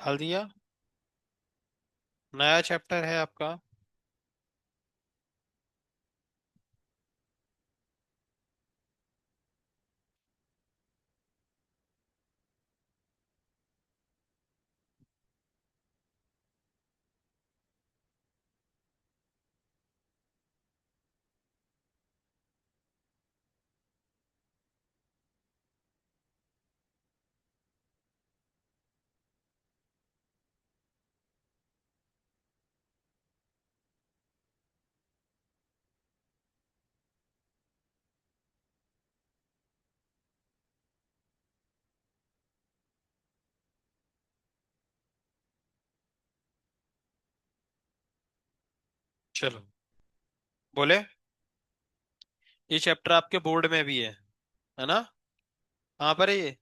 डाल दिया। नया चैप्टर है आपका। चलो, बोले। ये चैप्टर आपके बोर्ड में भी है ना? कहाँ पर है ये?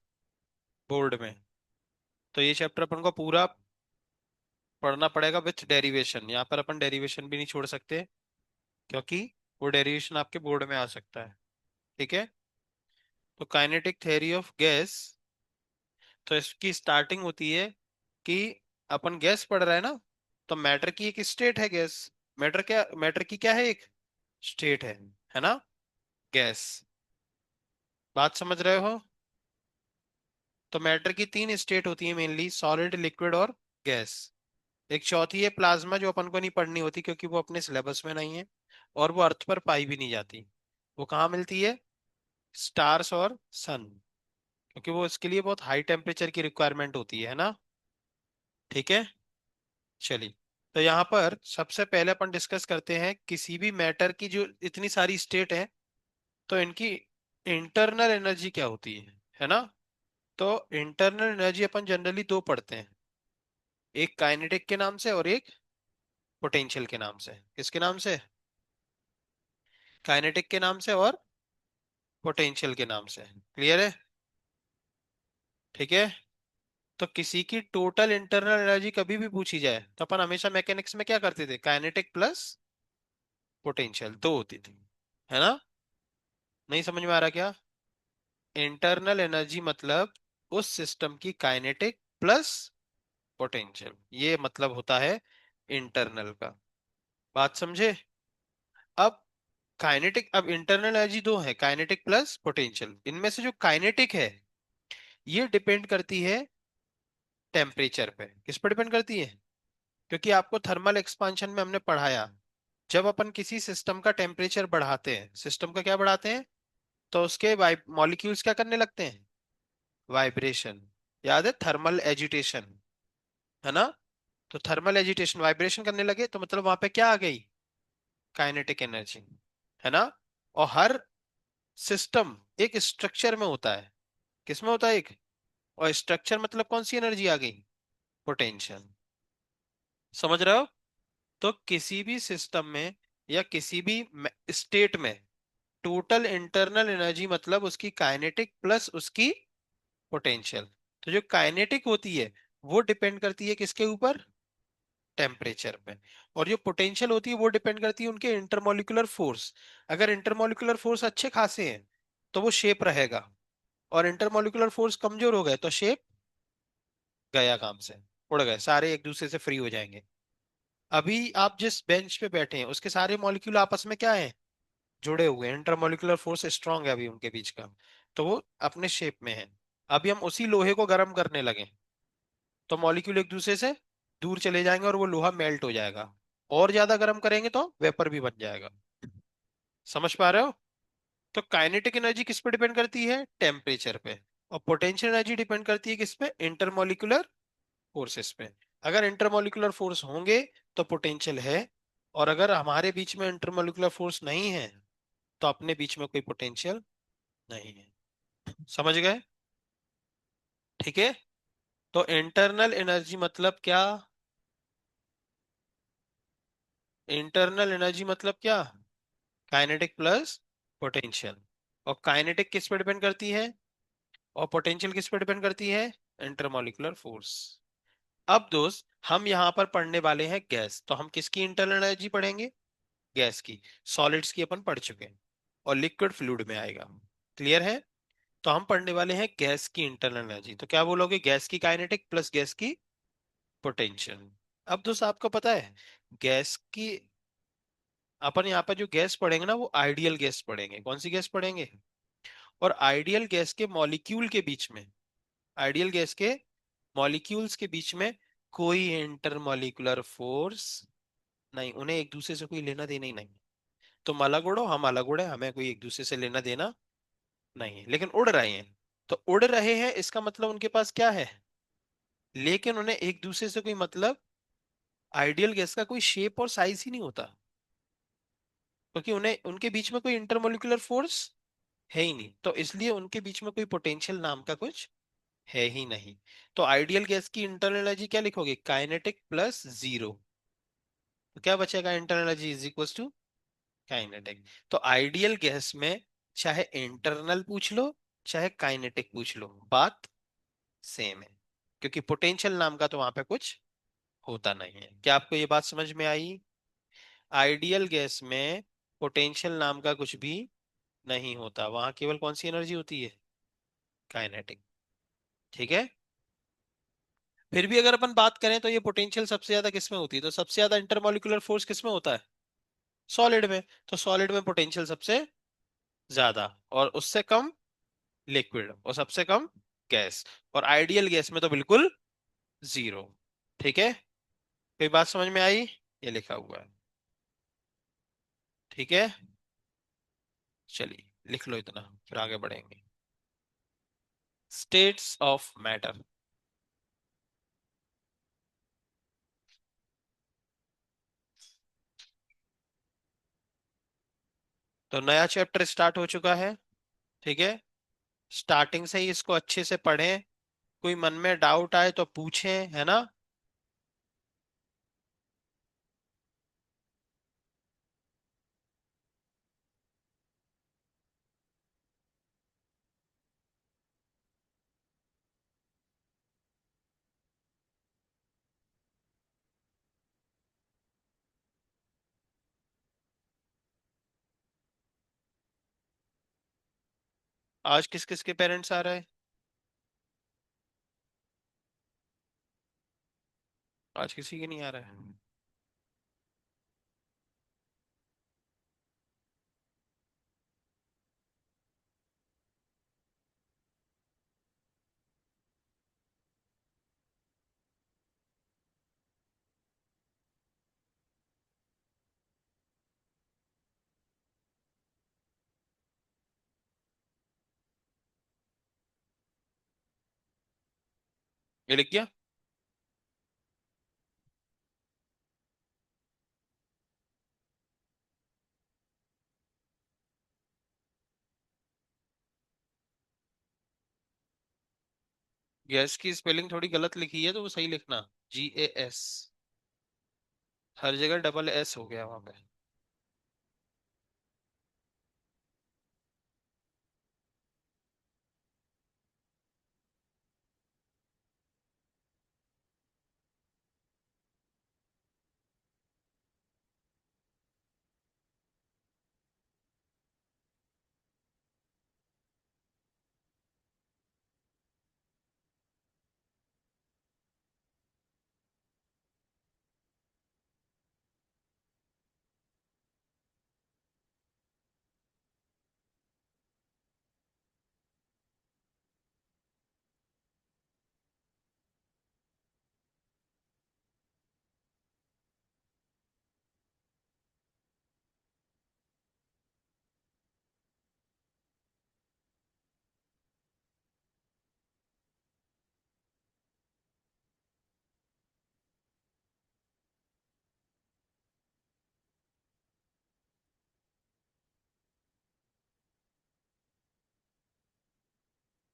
बोर्ड में। तो ये चैप्टर अपन को पूरा पढ़ना पड़ेगा विथ डेरिवेशन। यहाँ पर अपन डेरिवेशन भी नहीं छोड़ सकते, क्योंकि वो डेरिवेशन आपके बोर्ड में आ सकता है। ठीक है। तो काइनेटिक थ्योरी ऑफ गैस। तो इसकी स्टार्टिंग होती है कि अपन गैस पढ़ रहे हैं ना, तो मैटर की एक स्टेट है गैस। मैटर की क्या है? एक स्टेट है ना? गैस। बात समझ रहे हो? तो मैटर की तीन स्टेट होती है मेनली: सॉलिड, लिक्विड और गैस। एक चौथी है प्लाज्मा, जो अपन को नहीं पढ़नी होती क्योंकि वो अपने सिलेबस में नहीं है, और वो अर्थ पर पाई भी नहीं जाती। वो कहाँ मिलती है? स्टार्स और सन, क्योंकि वो इसके लिए बहुत हाई टेम्परेचर की रिक्वायरमेंट होती है ना? ठीक है। चलिए, तो यहाँ पर सबसे पहले अपन डिस्कस करते हैं किसी भी मैटर की जो इतनी सारी स्टेट है, तो इनकी इंटरनल एनर्जी क्या होती है ना? तो इंटरनल एनर्जी अपन जनरली दो पढ़ते हैं, एक काइनेटिक के नाम से और एक पोटेंशियल के नाम से। किसके नाम से? काइनेटिक के नाम से और पोटेंशियल के नाम से। क्लियर है? ठीक है। तो किसी की टोटल इंटरनल एनर्जी कभी भी पूछी जाए तो अपन हमेशा मैकेनिक्स में क्या करते थे? काइनेटिक प्लस पोटेंशियल दो होती थी, है ना? नहीं समझ में आ रहा क्या? इंटरनल एनर्जी मतलब उस सिस्टम की काइनेटिक प्लस पोटेंशियल, ये मतलब होता है इंटरनल का। बात समझे? अब अब इंटरनल एनर्जी दो है, काइनेटिक प्लस पोटेंशियल। इनमें से जो काइनेटिक है, ये डिपेंड करती है टेम्परेचर पे। किस पर डिपेंड करती है? क्योंकि आपको थर्मल एक्सपांशन में हमने पढ़ाया, जब अपन किसी सिस्टम का टेम्परेचर बढ़ाते हैं, सिस्टम का क्या बढ़ाते हैं, तो उसके मॉलिक्यूल्स क्या करने लगते हैं? वाइब्रेशन। याद है? थर्मल एजिटेशन, है ना? तो थर्मल एजिटेशन, वाइब्रेशन करने लगे, तो मतलब वहां पे क्या आ गई? काइनेटिक एनर्जी, है ना? और हर सिस्टम एक स्ट्रक्चर में होता है। किस में होता है? एक। और स्ट्रक्चर मतलब कौन सी एनर्जी आ गई? पोटेंशियल। समझ रहे हो? तो किसी भी सिस्टम में या किसी भी स्टेट में टोटल इंटरनल एनर्जी मतलब उसकी काइनेटिक प्लस उसकी पोटेंशियल। तो जो काइनेटिक होती है वो डिपेंड करती है किसके ऊपर? टेम्परेचर पे। और जो पोटेंशियल होती है वो डिपेंड करती है उनके इंटरमोलिकुलर फोर्स। अगर इंटरमोलिकुलर फोर्स अच्छे खासे हैं तो वो शेप रहेगा, और इंटरमोलिकुलर फोर्स कमजोर हो गए तो शेप गया काम से, उड़ गए सारे, एक दूसरे से फ्री हो जाएंगे। अभी आप जिस बेंच पे बैठे हैं उसके सारे मॉलिक्यूल आपस में क्या है? जुड़े हुए हैं, इंटरमोलिकुलर फोर्स स्ट्रांग है अभी उनके बीच का, तो वो अपने शेप में है। अभी हम उसी लोहे को गर्म करने लगे तो मॉलिक्यूल एक दूसरे से दूर चले जाएंगे और वो लोहा मेल्ट हो जाएगा। और ज्यादा गर्म करेंगे तो वेपर भी बन जाएगा। समझ पा रहे हो? तो काइनेटिक एनर्जी किस पे डिपेंड करती है? टेम्परेचर पे। और पोटेंशियल एनर्जी डिपेंड करती है किस पे? इंटरमोलिकुलर फोर्सेस पे। अगर इंटरमोलिकुलर फोर्स होंगे तो पोटेंशियल है, और अगर हमारे बीच में इंटरमोलिकुलर फोर्स नहीं है तो अपने बीच में कोई पोटेंशियल नहीं है। समझ गए? ठीक है। तो इंटरनल एनर्जी मतलब क्या? इंटरनल एनर्जी मतलब क्या? Kinetic plus potential. और काइनेटिक किस पे डिपेंड करती है? और पोटेंशियल किस पे डिपेंड करती है? Intermolecular force. अब दोस्त, हम यहाँ पर पढ़ने वाले हैं गैस, तो हम किसकी इंटरनल एनर्जी पढ़ेंगे? गैस की। सॉलिड्स की अपन पढ़ चुके हैं, और लिक्विड फ्लूइड में आएगा। क्लियर है? तो हम पढ़ने वाले हैं गैस की इंटरनल एनर्जी। तो क्या बोलोगे? गैस की काइनेटिक प्लस गैस की पोटेंशियल। अब दोस्त आपको पता है गैस की, अपन यहाँ पर जो गैस पढ़ेंगे ना वो आइडियल गैस पढ़ेंगे। कौन सी गैस पढ़ेंगे? और आइडियल गैस के मॉलिक्यूल के बीच में, आइडियल गैस के मॉलिक्यूल्स के बीच में कोई इंटरमॉलिक्यूलर फोर्स नहीं, उन्हें एक दूसरे से कोई लेना देना ही नहीं। तुम अलग उड़ो, हम अलग उड़े, हमें कोई एक दूसरे से लेना देना नहीं है, लेकिन उड़ रहे हैं। तो उड़ रहे हैं इसका मतलब उनके पास क्या है, लेकिन उन्हें एक दूसरे से कोई मतलब, आइडियल गैस का कोई शेप और साइज ही नहीं होता, क्योंकि उन्हें उनके बीच में कोई इंटरमोलिकुलर फोर्स है ही नहीं, तो इसलिए उनके बीच में कोई पोटेंशियल नाम का कुछ है ही नहीं। तो आइडियल गैस की इंटरनल एनर्जी क्या लिखोगे? Kinetic plus zero. तो क्या बचेगा? Internal energy is equal to kinetic. तो आइडियल गैस में चाहे इंटरनल पूछ लो चाहे काइनेटिक पूछ लो, बात सेम है, क्योंकि पोटेंशियल नाम का तो वहां पे कुछ होता नहीं है। क्या आपको ये बात समझ में आई? आइडियल गैस में पोटेंशियल नाम का कुछ भी नहीं होता, वहां केवल कौन सी एनर्जी होती है? काइनेटिक। ठीक है। फिर भी अगर अपन बात करें तो ये पोटेंशियल सबसे ज्यादा किसमें होती है? तो सबसे ज्यादा इंटरमोलिकुलर फोर्स किसमें होता है? सॉलिड में। तो सॉलिड में पोटेंशियल सबसे ज्यादा, और उससे कम लिक्विड, और सबसे कम गैस। और आइडियल गैस में तो बिल्कुल जीरो। ठीक है। कोई बात समझ में आई? ये लिखा हुआ है। ठीक है। चलिए लिख लो इतना, फिर आगे बढ़ेंगे। States of matter. तो नया चैप्टर स्टार्ट हो चुका है। ठीक है। स्टार्टिंग से ही इसको अच्छे से पढ़ें, कोई मन में डाउट आए तो पूछें, है ना? आज किस किस के पेरेंट्स आ रहे हैं? आज किसी के नहीं आ रहा है। ये लिख गया। गैस की स्पेलिंग थोड़ी गलत लिखी है तो वो सही लिखना। GAS। हर जगह डबल एस हो गया वहां पे।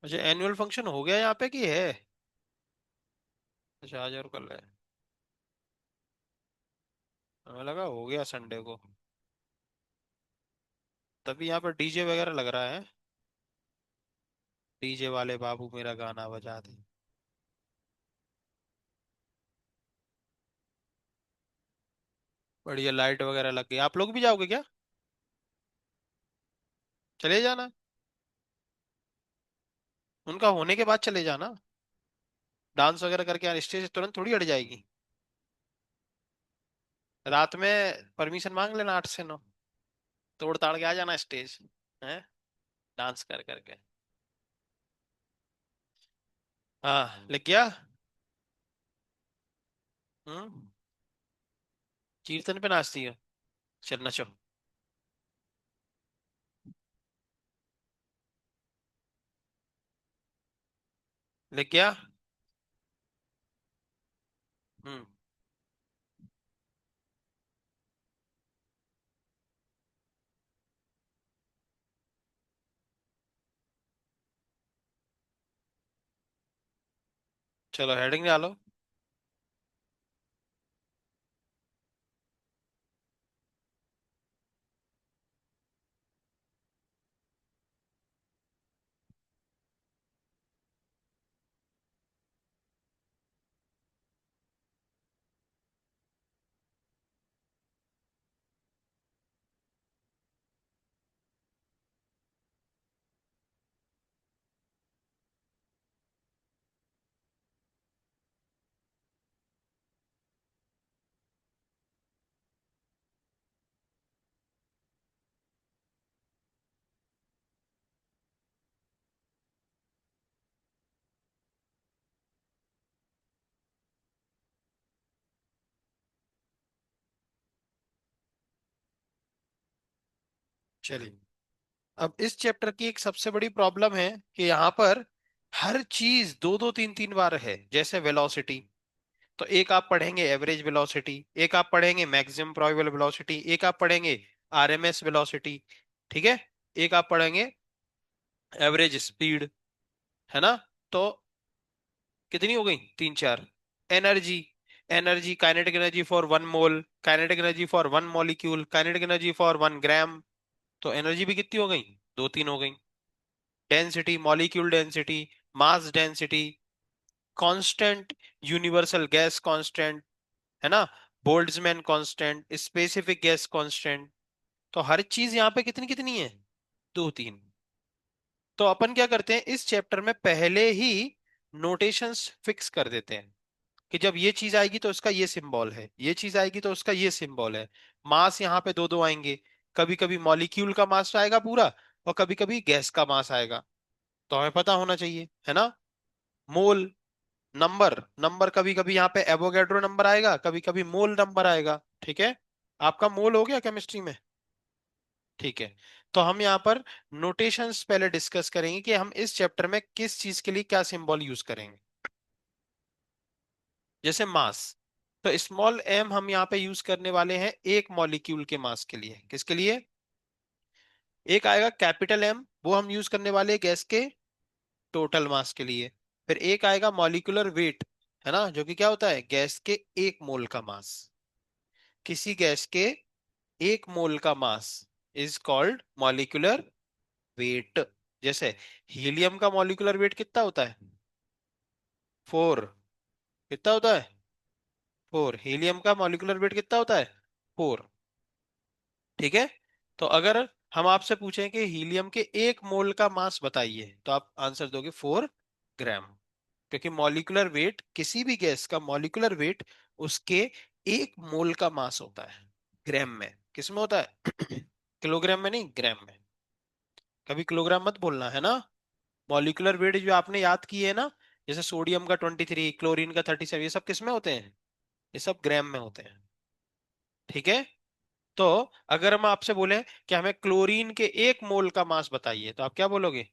अच्छा, एनुअल फंक्शन हो गया यहाँ पे कि है? अच्छा, आज और कल है। हमें लगा हो गया संडे को। तभी यहाँ पर डीजे वगैरह लग रहा है। डीजे वाले बाबू मेरा गाना बजा दे। बढ़िया, लाइट वगैरह लग गई। आप लोग भी जाओगे क्या? चले जाना। उनका होने के बाद चले जाना। डांस वगैरह करके स्टेज से तुरंत थोड़ी हट जाएगी। रात में परमिशन मांग लेना 8 से 9, तोड़ ताड़ के आ जाना स्टेज है, डांस कर करके। हाँ लिख गया। हम्म। कीर्तन पे नाचती हो, चल नचो। लिख गया। हम्म। चलो हेडिंग डालो। चलिए, अब इस चैप्टर की एक सबसे बड़ी प्रॉब्लम है कि यहाँ पर हर चीज दो दो तीन तीन बार है। जैसे वेलोसिटी, तो एक आप पढ़ेंगे एवरेज वेलोसिटी, एक आप पढ़ेंगे मैक्सिमम प्रोबेबल वेलोसिटी, एक आप पढ़ेंगे आरएमएस वेलोसिटी, ठीक है, एक आप पढ़ेंगे एवरेज स्पीड, है ना। तो कितनी हो गई, तीन चार। Energy, energy kinetic energy for 1 mole, kinetic energy for 1 molecule, kinetic energy for 1 ग्राम। तो एनर्जी भी कितनी हो गई, दो तीन हो गई। Density, molecule density, mass density, constant, universal gas constant, है ना, Boltzmann constant, specific gas constant. तो हर चीज यहाँ पे कितनी कितनी है, दो तीन। तो अपन क्या करते हैं, इस चैप्टर में पहले ही नोटेशंस फिक्स कर देते हैं कि जब ये चीज आएगी तो उसका ये सिंबल है, ये चीज आएगी तो उसका ये सिंबल है। मास यहाँ पे दो दो आएंगे, कभी कभी मॉलिक्यूल का मास आएगा पूरा, और कभी कभी गैस का मास आएगा। तो हमें पता होना चाहिए, है ना। मोल, नंबर, नंबर कभी कभी यहाँ पे एवोगैड्रो नंबर आएगा, कभी कभी मोल नंबर आएगा, ठीक है। आपका मोल हो गया केमिस्ट्री में, ठीक है। तो हम यहाँ पर नोटेशंस पहले डिस्कस करेंगे कि हम इस चैप्टर में किस चीज के लिए क्या सिंबल यूज करेंगे। जैसे मास, तो स्मॉल एम हम यहाँ पे यूज करने वाले हैं एक मॉलिक्यूल के मास के लिए। किसके लिए, एक आएगा कैपिटल एम, वो हम यूज करने वाले हैं गैस के टोटल मास के लिए। फिर एक आएगा मॉलिक्यूलर वेट, है ना, जो कि क्या होता है, गैस के एक मोल का मास। किसी गैस के एक मोल का mass is called molecular weight. जैसे हीलियम का मॉलिक्यूलर वेट कितना होता है, 4। कितना होता है, 4। हीलियम का मॉलिक्यूलर वेट कितना होता है, 4, ठीक है। तो अगर हम आपसे पूछें कि हीलियम के एक मोल का मास बताइए, तो आप आंसर दोगे 4 ग्राम। क्योंकि मॉलिक्यूलर वेट, किसी भी गैस का मॉलिक्यूलर वेट उसके एक मोल का मास होता है, ग्राम में। किस में होता है किलोग्राम में नहीं, ग्राम में। कभी किलोग्राम मत बोलना, है ना। मॉलिक्यूलर वेट जो आपने याद किए है ना, जैसे सोडियम का 23, क्लोरीन का 37, ये सब किस में होते हैं, ये सब ग्राम में होते हैं, ठीक है। तो अगर हम आपसे बोले कि हमें क्लोरीन के एक मोल का मास बताइए, तो आप क्या बोलोगे,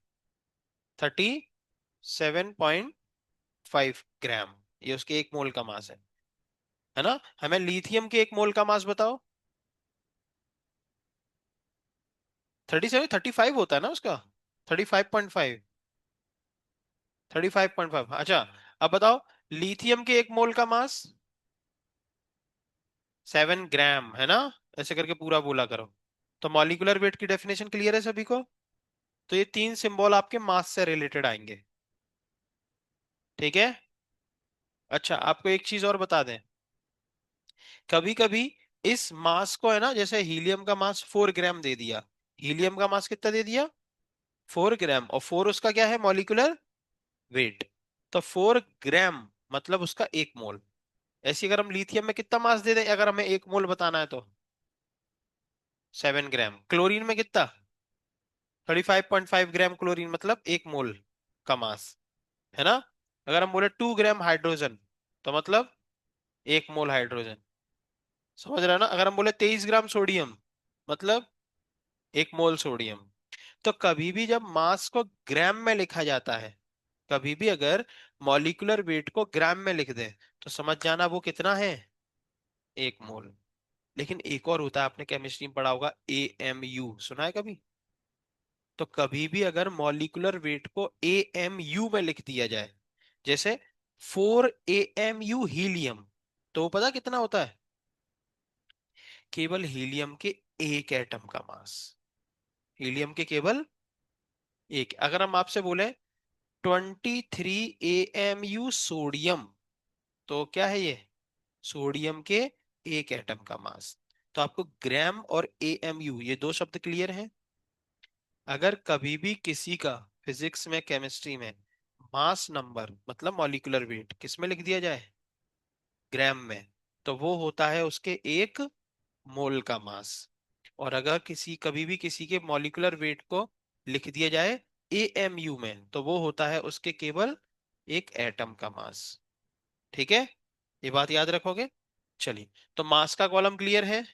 37.5 ग्राम, ये उसके एक मोल का मास है ना। हमें लिथियम के एक मोल का मास बताओ। 37, 35 होता है ना उसका, 35.5, 35.5, अच्छा। अब बताओ, लिथियम के एक मोल का मास 7 ग्राम, है ना। ऐसे करके पूरा बोला करो। तो मॉलिक्यूलर वेट की डेफिनेशन क्लियर है सभी को। तो ये तीन सिंबल आपके मास से रिलेटेड आएंगे, ठीक है। अच्छा, आपको एक चीज और बता दें, कभी कभी इस मास को, है ना, जैसे हीलियम का मास 4 ग्राम दे दिया, हीलियम का मास कितना दे दिया, 4 ग्राम, और 4 उसका क्या है, मॉलिक्यूलर वेट। तो 4 ग्राम मतलब उसका 1 मोल। ऐसी अगर हम लिथियम में कितना मास दे दें, अगर हमें 1 मोल बताना है तो 7 ग्राम। क्लोरीन में कितना, 35.5 ग्राम क्लोरीन, मतलब 1 मोल का मास, है ना। अगर हम बोले 2 ग्राम हाइड्रोजन, तो मतलब 1 मोल हाइड्रोजन। समझ रहे हो ना। अगर हम बोले 23 ग्राम सोडियम, मतलब 1 मोल सोडियम। तो कभी भी जब मास को ग्राम में लिखा जाता है, कभी भी अगर मॉलिक्यूलर वेट को ग्राम में लिख दें, तो समझ जाना वो कितना है, 1 मोल। लेकिन एक और होता है, आपने केमिस्ट्री में पढ़ा होगा, AMU, सुना है कभी। तो कभी भी अगर मॉलिक्यूलर वेट को AMU में लिख दिया जाए, जैसे 4 AMU हीलियम, तो वो पता कितना होता है, केवल हीलियम के एक एटम का मास। हीलियम के केवल एक। अगर हम आपसे बोले 23 AMU सोडियम, तो क्या है ये, सोडियम के एक एटम का मास। तो आपको ग्राम और AMU ये दो शब्द क्लियर हैं। अगर कभी भी किसी का फिजिक्स में, केमिस्ट्री में मास नंबर मतलब मॉलिक्यूलर वेट किस में लिख दिया जाए, ग्राम में, तो वो होता है उसके 1 मोल का मास। और अगर किसी कभी भी किसी के मॉलिक्यूलर वेट को लिख दिया जाए AMU में, तो वो होता है उसके केवल एक एटम का मास। ठीक है, ये बात याद रखोगे। चलिए, तो मास का कॉलम क्लियर है।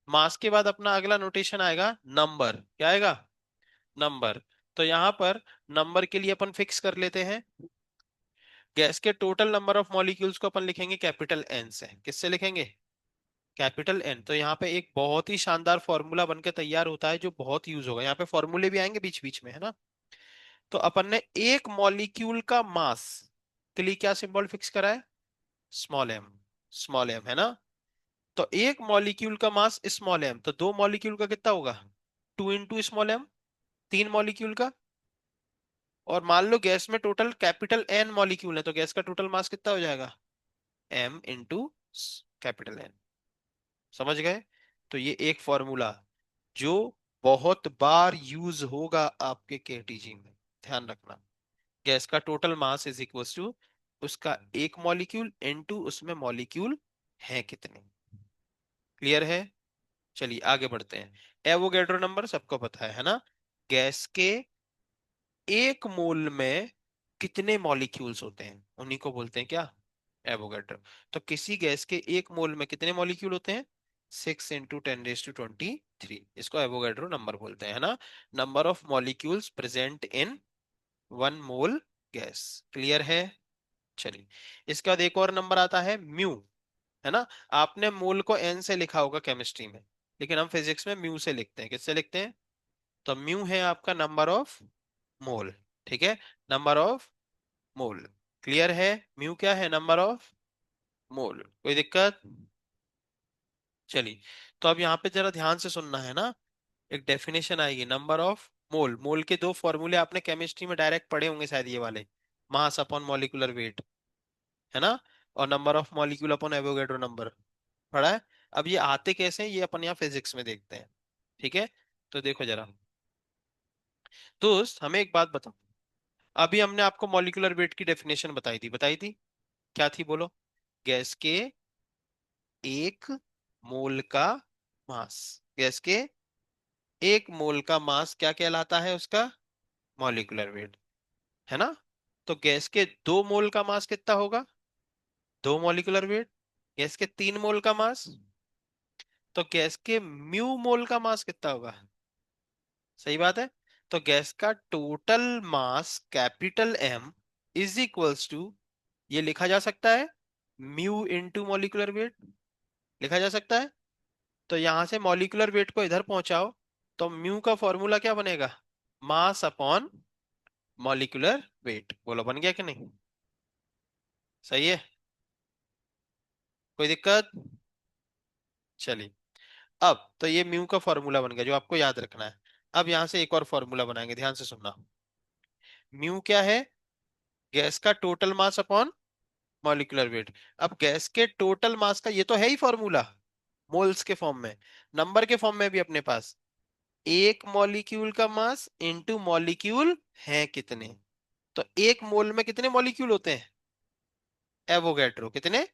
मास के बाद अपना अगला नोटेशन आएगा नंबर। क्या आएगा, नंबर। तो यहां पर नंबर के लिए अपन फिक्स कर लेते हैं, गैस के टोटल नंबर ऑफ मॉलिक्यूल्स को अपन लिखेंगे कैपिटल एन से। किससे लिखेंगे, कैपिटल एन। तो यहाँ पे एक बहुत ही शानदार फॉर्मूला बनके तैयार होता है, जो बहुत यूज होगा। यहाँ पे फॉर्मूले भी आएंगे बीच बीच में, है ना। तो अपन ने एक मॉलिक्यूल का मास के लिए क्या सिंबल फिक्स करा है, स्मॉल एम। स्मॉल एम, है ना। तो एक मॉलिक्यूल का मास स्मॉल एम, तो दो मॉलिक्यूल का कितना होगा, 2 × स्मॉल एम, 3 मॉलिक्यूल का। और मान लो गैस में टोटल कैपिटल एन मॉलिक्यूल है, तो गैस का टोटल मास कितना हो जाएगा, M × कैपिटल एन। समझ गए। तो ये एक फॉर्मूला जो बहुत बार यूज होगा आपके केटीजी में, ध्यान रखना। गैस का total mass is equal to उसका एक मॉलिक्यूल इनटू उसमें मॉलिक्यूल है कितने। क्लियर है। चलिए आगे बढ़ते हैं। एवोगैड्रो नंबर सबको पता है ना। गैस के 1 मोल में कितने मॉलिक्यूल्स होते हैं, उन्हीं को बोलते हैं क्या, एवोगैड्रो। तो किसी गैस के 1 मोल में कितने मॉलिक्यूल होते हैं, 6 × 10⁻23। इसको एवोगैड्रो नंबर बोलते हैं, है ना। Number of molecules present in 1 mole gas. Clear है। चलिए, इसके बाद एक और नंबर आता है म्यू, है ना। आपने मोल को एन से लिखा होगा केमिस्ट्री में, लेकिन हम फिजिक्स में म्यू से लिखते हैं। किससे लिखते हैं, तो म्यू है आपका नंबर ऑफ मोल। ठीक है, नंबर ऑफ मोल। क्लियर है। म्यू क्या है, नंबर ऑफ मोल। कोई दिक्कत। चलिए, तो अब यहाँ पे जरा ध्यान से सुनना है ना। एक डेफिनेशन आएगी नंबर ऑफ मोल। मोल के दो फॉर्मूले आपने केमिस्ट्री में डायरेक्ट पढ़े होंगे शायद, ये वाले, मास अपॉन मॉलिक्यूलर वेट, है ना। और number of molecule upon Avogadro number पढ़ा है। अब ये आते कैसे हैं, ये अपन यहाँ फिजिक्स में देखते हैं। ठीक है, तो देखो जरा दोस्त, हमें एक बात बताओ। अभी हमने आपको मॉलिक्यूलर वेट की डेफिनेशन बताई थी। क्या थी बोलो, गैस के 1 मोल का मास। गैस के 1 मोल का मास क्या कहलाता है, उसका मॉलिक्यूलर वेट, है ना। तो गैस के 2 मोल का मास कितना होगा, 2 मॉलिक्यूलर वेट। गैस के 3 मोल का मास, तो गैस के म्यू मोल का मास कितना होगा। सही बात है। तो गैस का total mass capital M is equals to, ये लिखा जा सकता है म्यू इनटू मॉलिक्यूलर वेट, लिखा जा सकता है। तो यहां से मॉलिक्यूलर वेट को इधर पहुंचाओ, तो म्यू का फॉर्मूला क्या बनेगा, मास अपॉन मॉलिक्यूलर वेट। बोलो बन गया कि नहीं, सही है। कोई दिक्कत। चलिए, अब तो ये म्यू का फॉर्मूला बन गया जो आपको याद रखना है। अब यहां से एक और फॉर्मूला बनाएंगे, ध्यान से सुनना। म्यू क्या है, गैस का टोटल मास अपॉन मॉलिक्यूलर वेट। अब गैस के टोटल मास का ये तो है ही फॉर्मूला, मोल्स के फॉर्म में, नंबर के फॉर्म में भी अपने पास, एक मॉलिक्यूल का मास इनटू मॉलिक्यूल है कितने। तो 1 मोल में कितने मॉलिक्यूल होते हैं, एवोगैड्रो। कितने?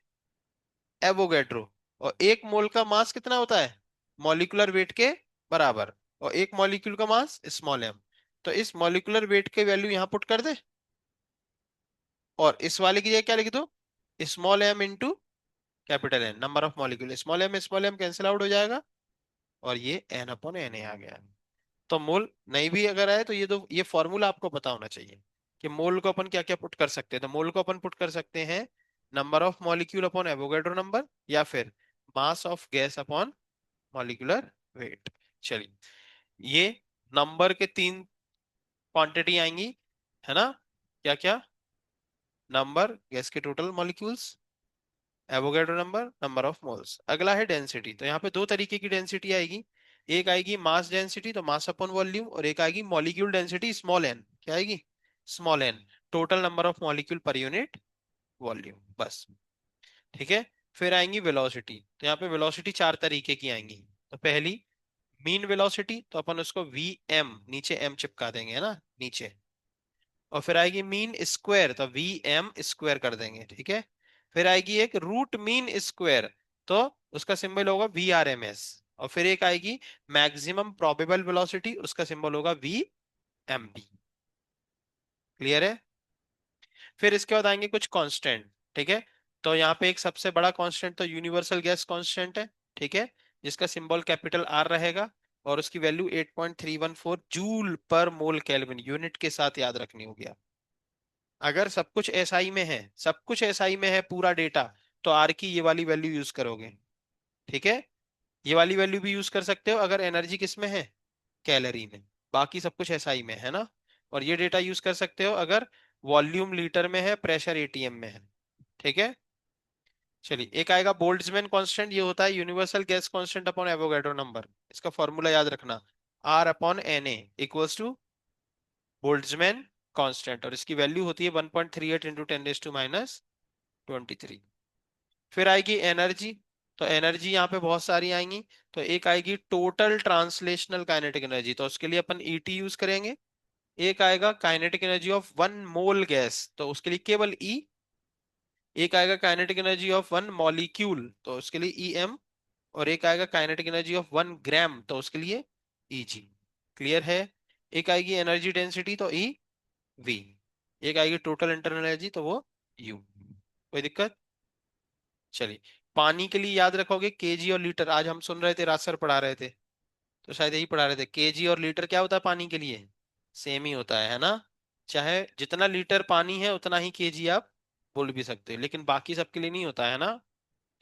एवोगैड्रो। और एक मोल का मास कितना होता है? मॉलिक्यूलर वेट के बराबर। और एक मॉलिक्यूल का मास स्मॉल एम। तो इस मॉलिक्यूलर वेट के वैल्यू यहां पुट कर दे, और इस वाले की जगह क्या लिख दो? Small m into capital N, number of molecule. Small m cancel out हो जाएगा, और ये एन अपॉन एन आ गया। तो मोल नहीं भी अगर आए तो ये फॉर्मूला आपको पता होना चाहिए कि मोल को अपन क्या क्या पुट कर सकते हैं। तो मोल को अपन पुट कर सकते हैं number of molecule upon Avogadro number, या फिर mass of gas upon molecular wait. चलिए, ये नंबर के तीन क्वांटिटी आएंगी, है ना? क्या क्या? नंबर, गैस के total molecules, Avogadro number, number of moles. अगला है डेंसिटी। तो यहाँ पे दो तरीके की डेंसिटी आएगी। एक आएगी मास डेंसिटी, तो मास अपॉन वॉल्यूम, और एक आएगी मॉलिक्यूल डेंसिटी, स्मॉल एन। क्या आएगी? Small n, total number of molecule per unit volume, बस। ठीक है। फिर आएंगी वेलोसिटी। तो यहाँ पे वेलोसिटी चार तरीके की आएंगी। तो पहली मीन वेलोसिटी, तो अपन उसको वी एम, नीचे एम चिपका देंगे, है ना, नीचे। और फिर आएगी मीन स्क्वायर, तो वी एम स्क्वायर कर देंगे, ठीक है। फिर आएगी एक रूट मीन स्क्वायर, तो उसका सिंबल होगा वी आर एम एस। और फिर एक आएगी मैक्सिमम प्रोबेबल वेलोसिटी, उसका सिंबल होगा वी एम पी। क्लियर है? फिर इसके बाद आएंगे कुछ कांस्टेंट। ठीक है। तो यहाँ पे एक सबसे बड़ा कांस्टेंट तो यूनिवर्सल गैस कांस्टेंट है, ठीक है, जिसका सिंबल कैपिटल आर रहेगा, और उसकी वैल्यू 8.314 जूल पर मोल केल्विन यूनिट के साथ याद रखनी होगी। अगर सब कुछ एसआई में है, सब कुछ एसआई में है पूरा डेटा, तो आर की ये वाली वैल्यू यूज करोगे। ठीक है। ये वाली वैल्यू भी यूज कर सकते हो अगर एनर्जी किस में है, कैलोरी में। बाकी सब कुछ एसआई में है ना। और ये डेटा यूज कर सकते हो अगर वॉल्यूम लीटर में है, प्रेशर एटीएम में है। ठीक है। चलिए, एक आएगा बोल्ट्जमैन कांस्टेंट। ये होता है universal gas constant upon Avogadro number. इसका फॉर्मूला याद रखना, R upon N A equals to Boltzmann constant, और इसकी वैल्यू होती है 1.38 इंटू 10⁻23। फिर आएगी एनर्जी। तो एनर्जी यहाँ पे बहुत सारी आएंगी। तो एक आएगी टोटल ट्रांसलेशनल काइनेटिक एनर्जी, तो उसके लिए अपन ईटी यूज करेंगे। एक आएगा kinetic energy of one mole gas, तो उसके लिए केवल ई। एक आएगा kinetic energy of one molecule, तो उसके लिए ई एम। और एक आएगा काइनेटिक एनर्जी ऑफ 1 ग्राम, तो उसके लिए ई जी। क्लियर है? एक आएगी एनर्जी डेंसिटी, तो ई वी। एक आएगी टोटल इंटरनल एनर्जी, तो वो यू। कोई दिक्कत? चलिए, पानी के लिए याद रखोगे केजी और लीटर। आज हम सुन रहे थे, राज सर पढ़ा रहे थे, तो शायद यही पढ़ा रहे थे। केजी और लीटर क्या होता है पानी के लिए? सेम ही होता है ना। चाहे जितना लीटर पानी है उतना ही केजी आप बोल भी सकते हो, लेकिन बाकी सबके लिए नहीं होता है ना।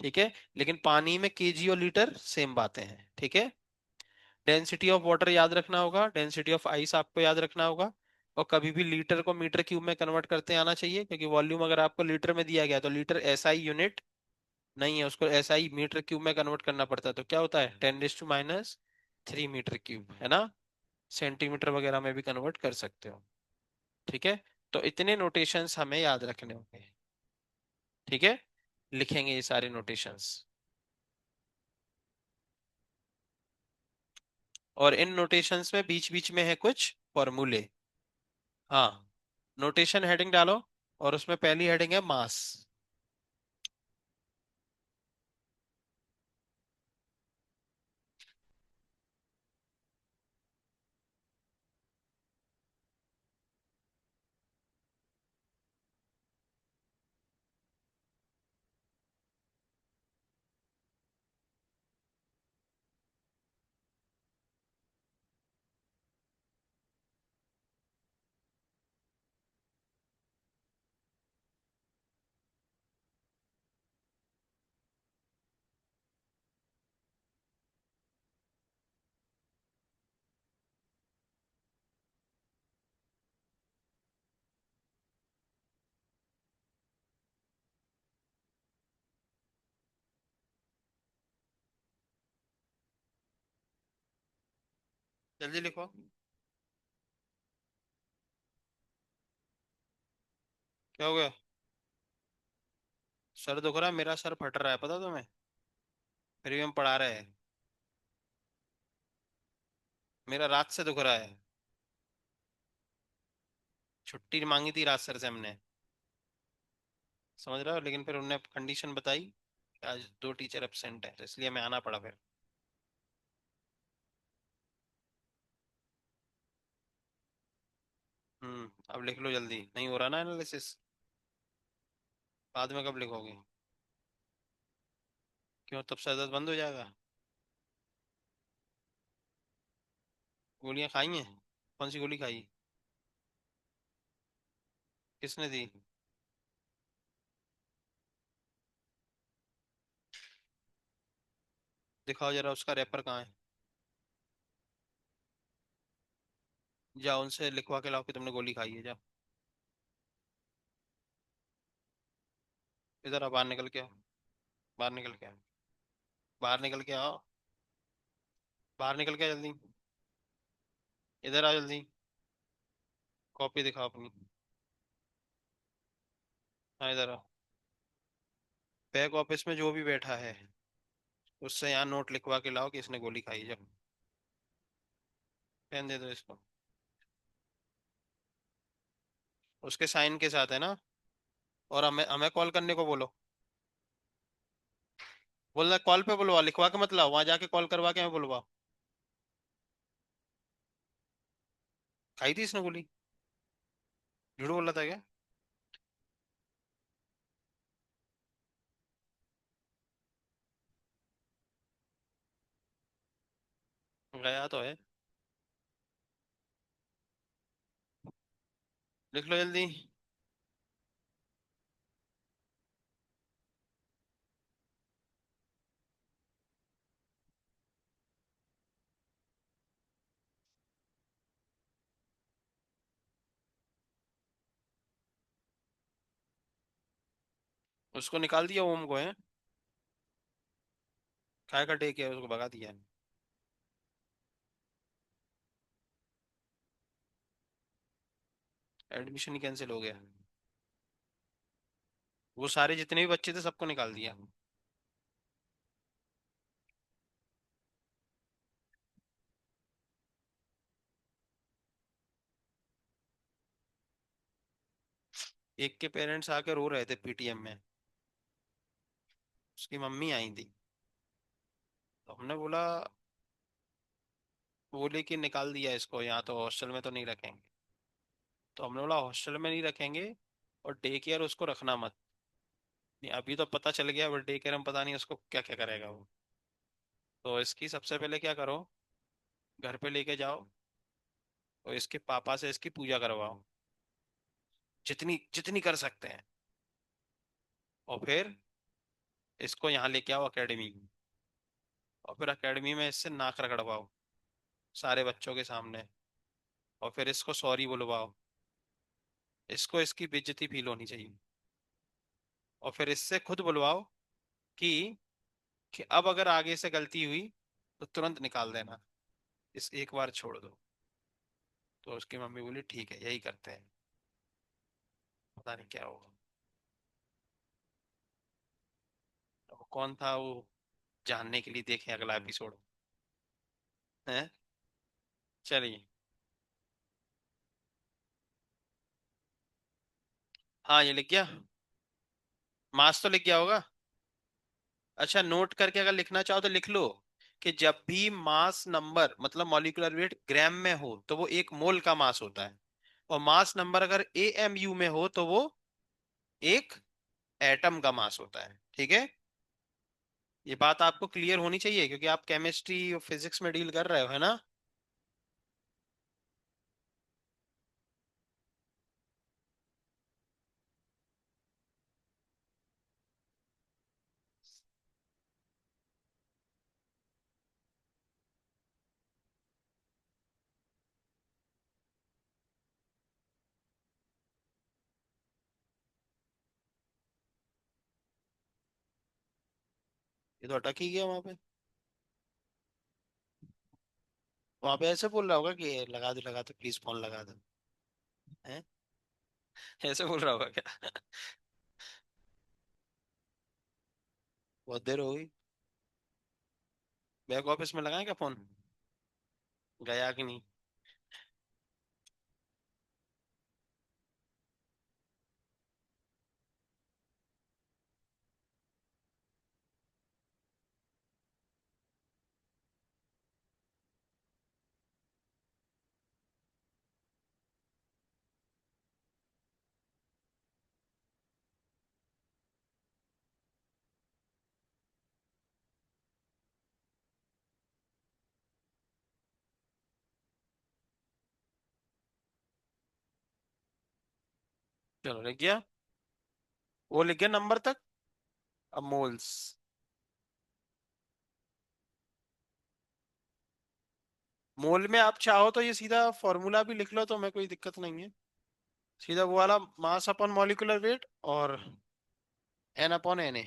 ठीक है। लेकिन पानी में केजी और लीटर सेम बातें हैं, ठीक है। डेंसिटी ऑफ वाटर याद रखना होगा, डेंसिटी ऑफ आइस आपको याद रखना होगा। और कभी भी लीटर को मीटर क्यूब में कन्वर्ट करते आना चाहिए, क्योंकि वॉल्यूम अगर आपको लीटर में दिया गया तो लीटर एसआई यूनिट नहीं है, उसको एसआई मीटर क्यूब में कन्वर्ट करना पड़ता है। तो क्या होता है, 10⁻³ मीटर क्यूब, है ना। सेंटीमीटर वगैरह में भी कन्वर्ट कर सकते हो। ठीक है। तो इतने नोटेशंस हमें याद रखने होंगे। ठीक है। लिखेंगे ये सारे नोटेशंस, और इन नोटेशंस में बीच बीच में है कुछ फॉर्मूले। हाँ, नोटेशन हेडिंग डालो, और उसमें पहली हेडिंग है मास। जल्दी लिखो। क्या हो गया? सर दुख रहा है, मेरा सर फट रहा है, पता तुम्हें? फिर भी हम पढ़ा रहे हैं। मेरा रात से दुख रहा है। छुट्टी मांगी थी रात सर से हमने। समझ रहे हो, लेकिन फिर उनने कंडीशन बताई कि आज दो टीचर एब्सेंट है, तो इसलिए मैं आना पड़ा फिर। अब लिख लो जल्दी, नहीं हो रहा ना एनालिसिस। बाद में कब लिखोगे? क्यों, तब से दर्द बंद हो जाएगा? गोलियां खाई हैं? कौन सी गोली खाई? किसने दी? दिखाओ जरा, उसका रैपर कहाँ है? जाओ उनसे लिखवा के लाओ कि तुमने गोली खाई है, जाओ। इधर आओ, बाहर निकल के आओ। बाहर निकल के आओ। बाहर निकल के आओ। बाहर निकल के आओ जल्दी। इधर आओ जल्दी। कॉपी दिखाओ अपनी। हाँ, इधर आओ। बैक ऑफिस में जो भी बैठा है, उससे यहाँ नोट लिखवा के लाओ कि इसने गोली खाई है, जाओ। पेन दे दो इसको। उसके साइन के साथ है ना? और हमें हमें कॉल करने को बोलो। बोलना कॉल पे बुलवा, लिखवा के मत लाओ, वहां जाके कॉल करवा के हमें बुलवा। खाई थी इसने गोली? झूठ बोला था क्या? गया तो है। लिख लो जल्दी। उसको निकाल दिया ओम को है? काय का टेक है, उसको भगा दिया? एडमिशन ही कैंसिल हो गया? वो सारे जितने भी बच्चे थे सबको निकाल दिया? एक के पेरेंट्स आके रो रहे थे पीटीएम में। उसकी मम्मी आई थी। तो हमने बोला, बोले कि निकाल दिया इसको, यहाँ तो हॉस्टल में तो नहीं रखेंगे। तो हमने बोला हॉस्टल में नहीं रखेंगे, और डे केयर उसको रखना मत। नहीं, अभी तो पता चल गया, बट डे केयर में पता नहीं उसको क्या क्या करेगा वो। तो इसकी सबसे पहले क्या करो, घर पे लेके जाओ, और इसके पापा से इसकी पूजा करवाओ, जितनी जितनी कर सकते हैं। और फिर इसको यहाँ लेके आओ एकेडमी। और फिर एकेडमी में इससे नाक रगड़वाओ, सारे बच्चों के सामने। और फिर इसको सॉरी बुलवाओ। इसको इसकी बेइज्जती फील होनी चाहिए। और फिर इससे खुद बुलवाओ कि अब अगर आगे से गलती हुई तो तुरंत निकाल देना, इस एक बार छोड़ दो। तो उसकी मम्मी बोली ठीक है, यही करते हैं। पता नहीं क्या होगा। तो वो कौन था वो, जानने के लिए देखें अगला एपिसोड है। चलिए। हाँ, ये लिख गया। मास तो लिख गया होगा। अच्छा, नोट करके अगर लिखना चाहो तो लिख लो कि जब भी मास नंबर मतलब मॉलिक्यूलर वेट ग्राम में हो तो वो एक मोल का मास होता है। और मास नंबर अगर एएमयू में हो तो वो एक एटम का मास होता है। ठीक है? ये बात आपको क्लियर होनी चाहिए, क्योंकि आप केमिस्ट्री और फिजिक्स में डील कर रहे हो, है ना? ये तो अटक ही गया वहां पे। वहां पे ऐसे बोल रहा होगा कि लगा दो प्लीज, फोन लगा दो। है? ऐसे बोल रहा होगा क्या? बहुत देर हो गई। बैक ऑफिस में लगाए क्या फोन? गया कि नहीं? चलो लिख गया। वो लिख गया नंबर तक। अब मोल्स। मोल में आप चाहो तो ये सीधा फॉर्मूला भी लिख लो, तो मैं कोई दिक्कत नहीं है। सीधा वो वाला मास अपॉन मॉलिक्यूलर वेट और N upon N A.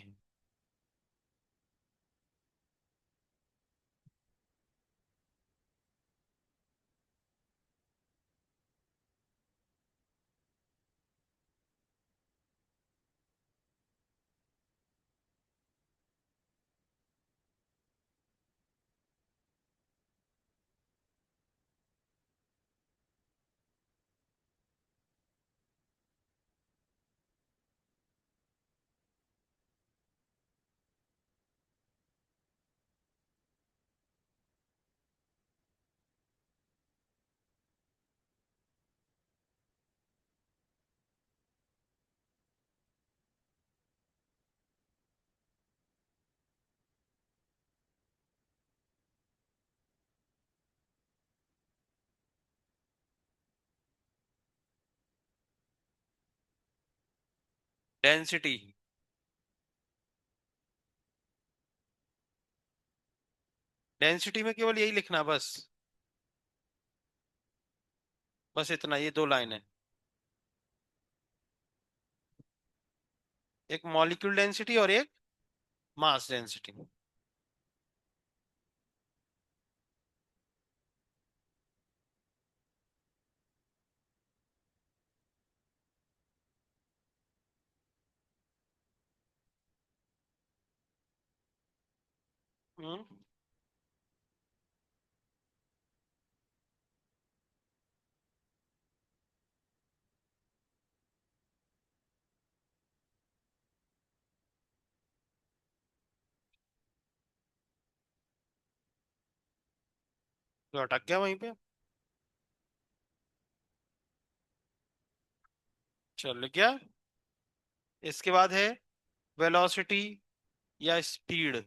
Density. Density में केवल यही लिखना बस। बस इतना, ये दो लाइन है। एक मॉलिक्यूल डेंसिटी और एक मास डेंसिटी। हम्म। तो अटक गया वहीं पे। चल गया। इसके बाद है वेलोसिटी या स्पीड।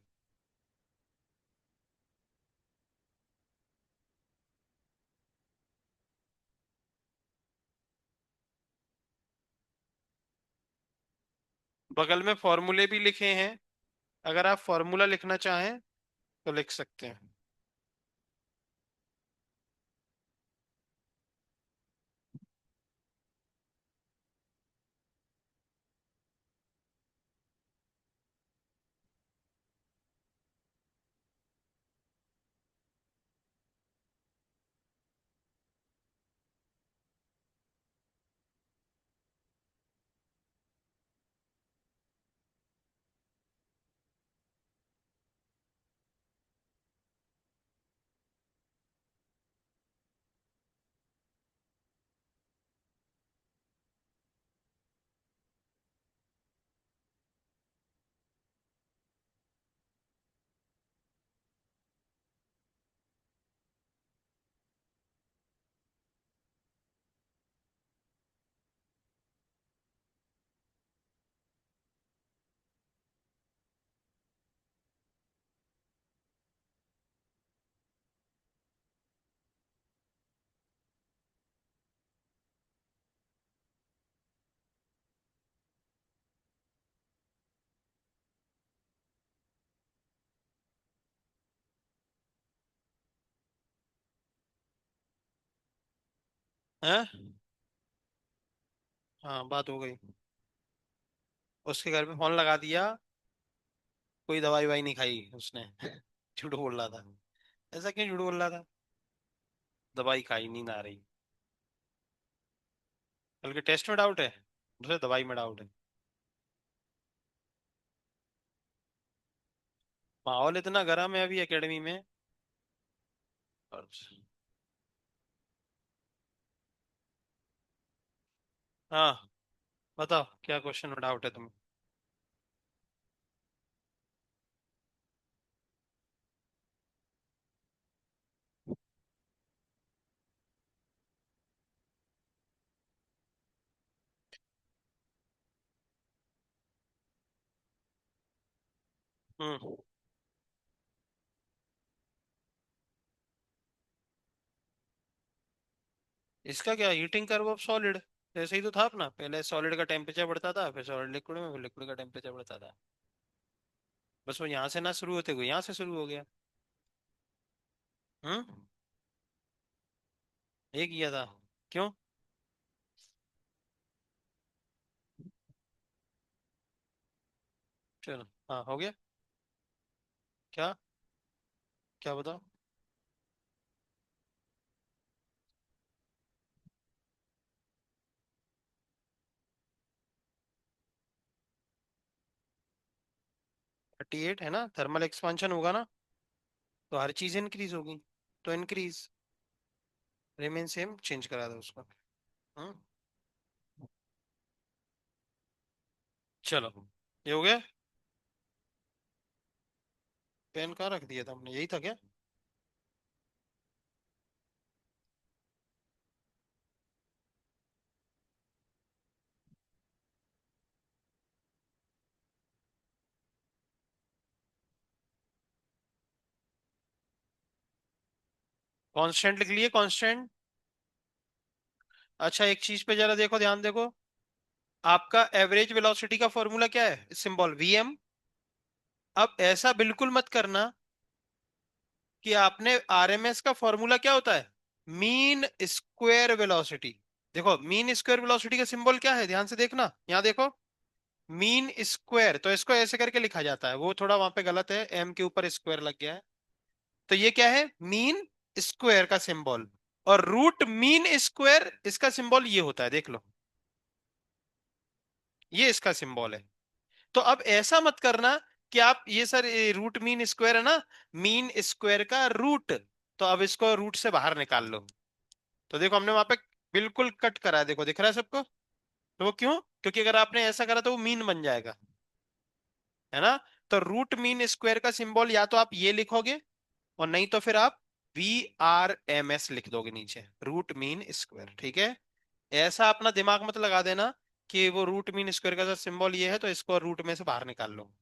बगल में फॉर्मूले भी लिखे हैं, अगर आप फॉर्मूला लिखना चाहें तो लिख सकते हैं। हैं? हाँ, बात हो गई। उसके घर पे फोन लगा दिया। कोई दवाई वाई नहीं खाई उसने। झूठ बोल रहा था। ऐसा क्यों झूठ बोल रहा था? दवाई खाई, नींद आ रही। बल्कि टेस्ट में डाउट है, दूसरे दवाई में डाउट है। माहौल इतना गर्म है अभी एकेडमी में। और हाँ, बताओ क्या क्वेश्चन में डाउट है तुम्हें? हम्म। इसका क्या, हीटिंग कर्व ऑफ सॉलिड। ऐसे ही तो था अपना, पहले सॉलिड का टेम्परेचर बढ़ता था, फिर सॉलिड लिक्विड में, फिर लिक्विड का टेम्परेचर बढ़ता था। बस वो यहाँ से ना शुरू होते हुए यहाँ से शुरू हो गया। हम्म। ये किया था। क्यों? चलो हाँ हो गया। क्या? क्या बताओ? 38 है ना, थर्मल एक्सपांशन होगा ना, तो हर चीज इंक्रीज होगी। तो इंक्रीज, रिमेन सेम, चेंज करा दो उसको। हम्म। चलो, ये हो गया। पेन कहाँ रख दिया था हमने, यही था क्या? कांस्टेंट लिख लिए, कांस्टेंट। अच्छा एक चीज पे जरा देखो, ध्यान देखो। आपका एवरेज वेलोसिटी का फॉर्मूला क्या है? Symbol VM. अब ऐसा बिल्कुल मत करना कि आपने आरएमएस का फॉर्मूला क्या होता है, मीन स्क्वायर वेलोसिटी। देखो मीन स्क्वायर वेलोसिटी का सिंबल क्या है, ध्यान से देखना, यहाँ देखो। मीन स्क्वायर, तो इसको ऐसे करके लिखा जाता है, वो थोड़ा वहां पे गलत है, एम के ऊपर स्क्वायर लग गया है। तो ये क्या है, मीन स्क्वायर का सिंबल। और रूट मीन स्क्वायर, इसका सिंबल ये होता है, देख लो, ये इसका सिंबल है। तो अब ऐसा मत करना कि आप ये सर रूट मीन स्क्वायर है ना, मीन स्क्वायर का रूट, तो अब इसको रूट से बाहर निकाल लो। तो देखो हमने वहां पे बिल्कुल कट करा है, देखो दिख रहा है सबको। तो वो क्यों? क्योंकि अगर आपने ऐसा करा तो वो मीन बन जाएगा, है ना। तो रूट मीन स्क्वायर का सिंबल या तो आप ये लिखोगे, और नहीं तो फिर आप VRMS लिख दोगे नीचे, रूट मीन स्क्वायर, ठीक है। ऐसा अपना दिमाग मत लगा देना कि वो रूट मीन स्क्वायर का सिंबल ये है तो इसको रूट में से बाहर निकाल लो।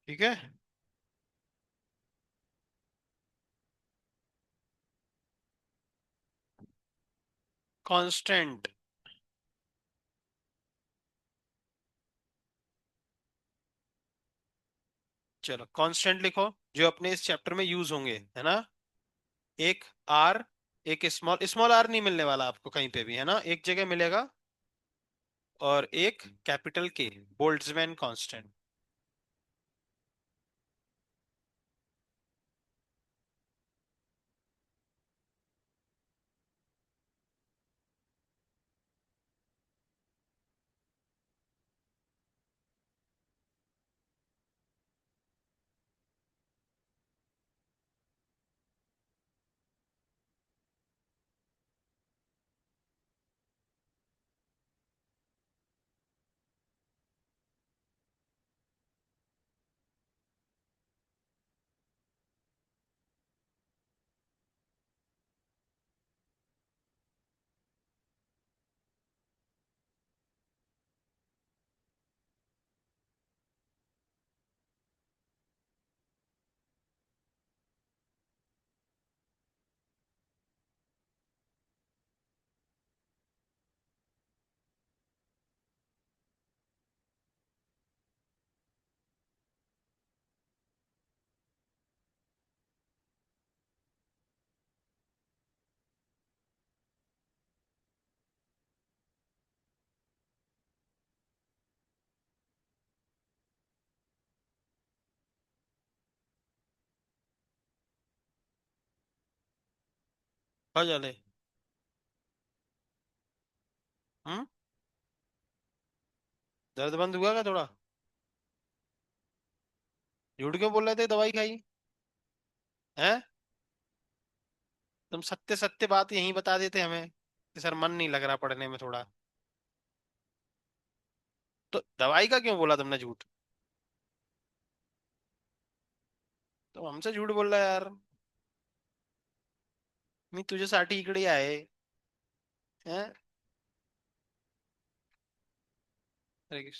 ठीक है। कांस्टेंट। चलो कांस्टेंट लिखो, जो अपने इस चैप्टर में यूज होंगे, है ना। एक आर, एक स्मॉल स्मॉल आर नहीं मिलने वाला आपको कहीं पे भी, है ना, एक जगह मिलेगा। और एक कैपिटल के, बोल्ट्जमैन कांस्टेंट। आ जाले। हम्म। दर्द बंद हुआ क्या थोड़ा? झूठ क्यों बोल रहे थे, दवाई खाई? हैं? तुम सत्य सत्य बात यहीं बता देते हमें कि सर मन नहीं लग रहा पढ़ने में थोड़ा। तो दवाई का क्यों बोला तुमने झूठ? तो हमसे झूठ बोल रहा है यार। मी तुझ्यासाठी इकडे आहे. हैं? अरे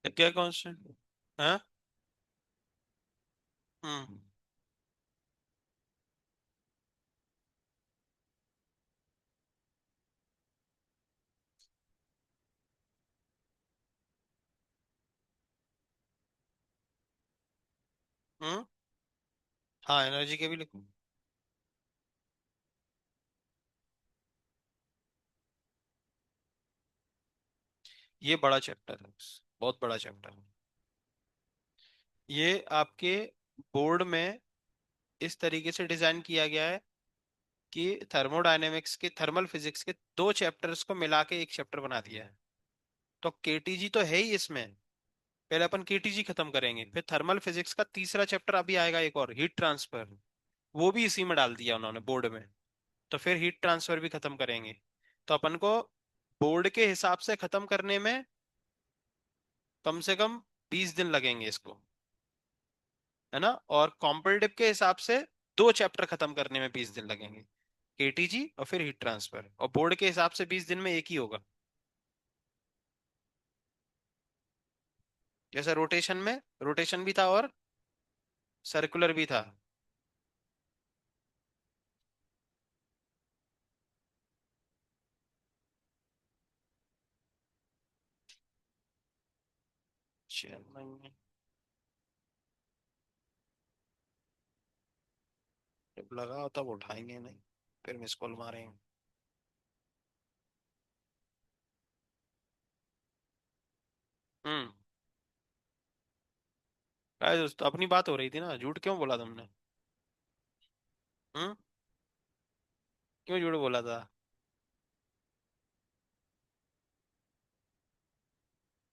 अरे, क्या कौन से? हाँ। हम्म। हम्म। हाँ, एनर्जी के भी लिखो। ये बड़ा चैप्टर है, बहुत बड़ा चैप्टर है। ये आपके बोर्ड में इस तरीके से डिजाइन किया गया है कि थर्मोडायनेमिक्स के, थर्मल फिजिक्स के दो चैप्टर्स को मिला के एक चैप्टर बना दिया है। तो केटीजी तो है ही इसमें। पहले अपन केटीजी खत्म करेंगे, फिर थर्मल फिजिक्स का तीसरा चैप्टर अभी आएगा, एक और हीट ट्रांसफर। वो भी इसी में डाल दिया उन्होंने बोर्ड में। तो फिर हीट ट्रांसफर भी खत्म करेंगे। तो अपन को बोर्ड के हिसाब से खत्म करने में कम से कम 20 दिन लगेंगे इसको, है ना। और कॉम्पिटिटिव के हिसाब से दो चैप्टर खत्म करने में 20 दिन लगेंगे, केटीजी और फिर हीट ट्रांसफर। और बोर्ड के हिसाब से 20 दिन में एक ही होगा। जैसे रोटेशन में, रोटेशन भी था और सर्कुलर भी था। चेन्नई में जब लगा हो तब उठाएंगे नहीं, फिर मिस कॉल मारेंगे। हम्म। अरे दोस्त, अपनी बात हो रही थी ना, झूठ क्यों बोला तुमने? हम्म। क्यों झूठ बोला था?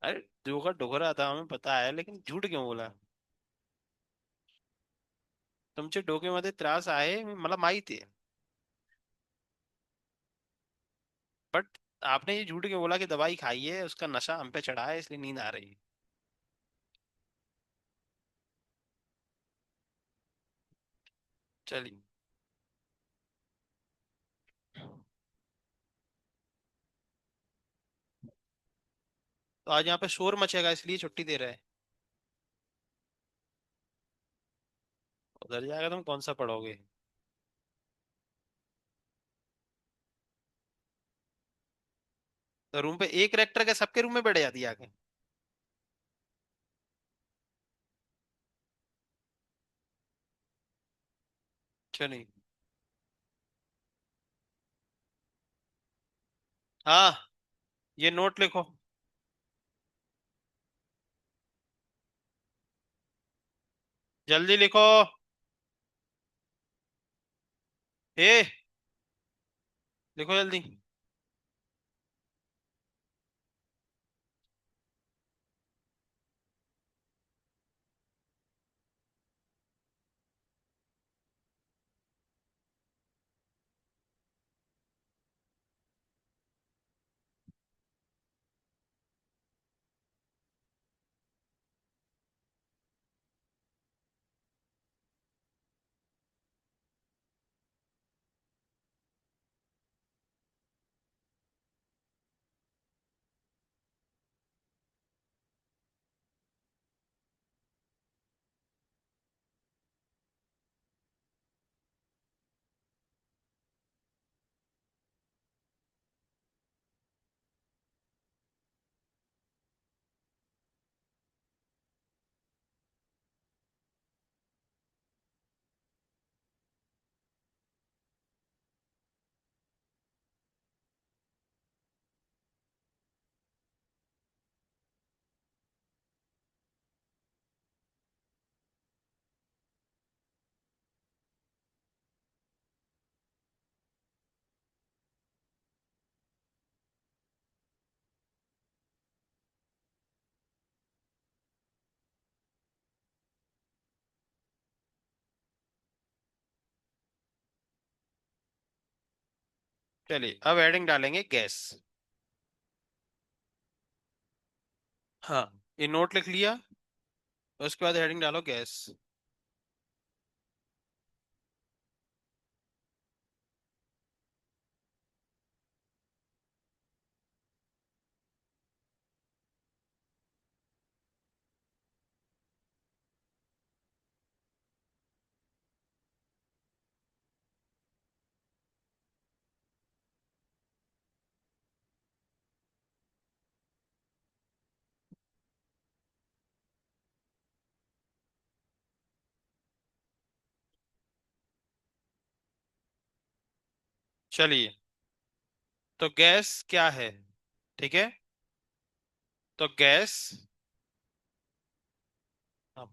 अरे धोखा डोकरा था, हमें पता है, लेकिन झूठ क्यों बोला? तुमचे डोक्यामध्ये त्रास आहे मला माहिती आहे. बट आपने ये झूठ क्यों बोला कि दवाई खाई है, उसका नशा हम पे चढ़ा है इसलिए नींद आ रही है? चलिए। तो आज यहाँ पे शोर मचेगा इसलिए छुट्टी दे रहे हैं। उधर जाकर तुम कौन सा पढ़ोगे? तो रूम पे एक रेक्टर के सबके रूम में बैठ जाती है आके? चलिए। हाँ, ये नोट लिखो। जल्दी लिखो। ए, लिखो जल्दी। चलिए अब हेडिंग डालेंगे गैस। हाँ, ये नोट लिख लिया। उसके बाद हेडिंग डालो गैस। चलिए, तो गैस क्या है? ठीक है, तो गैस, हाँ,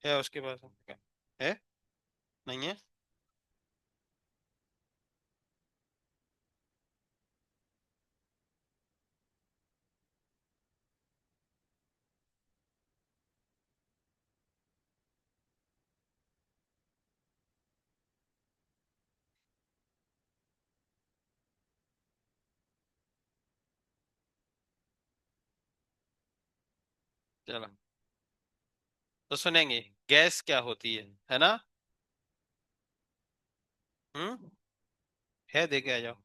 है उसके पास? है? नहीं है? चलो, तो सुनेंगे गैस क्या होती है ना? हम्म, है, देके आ जाओ।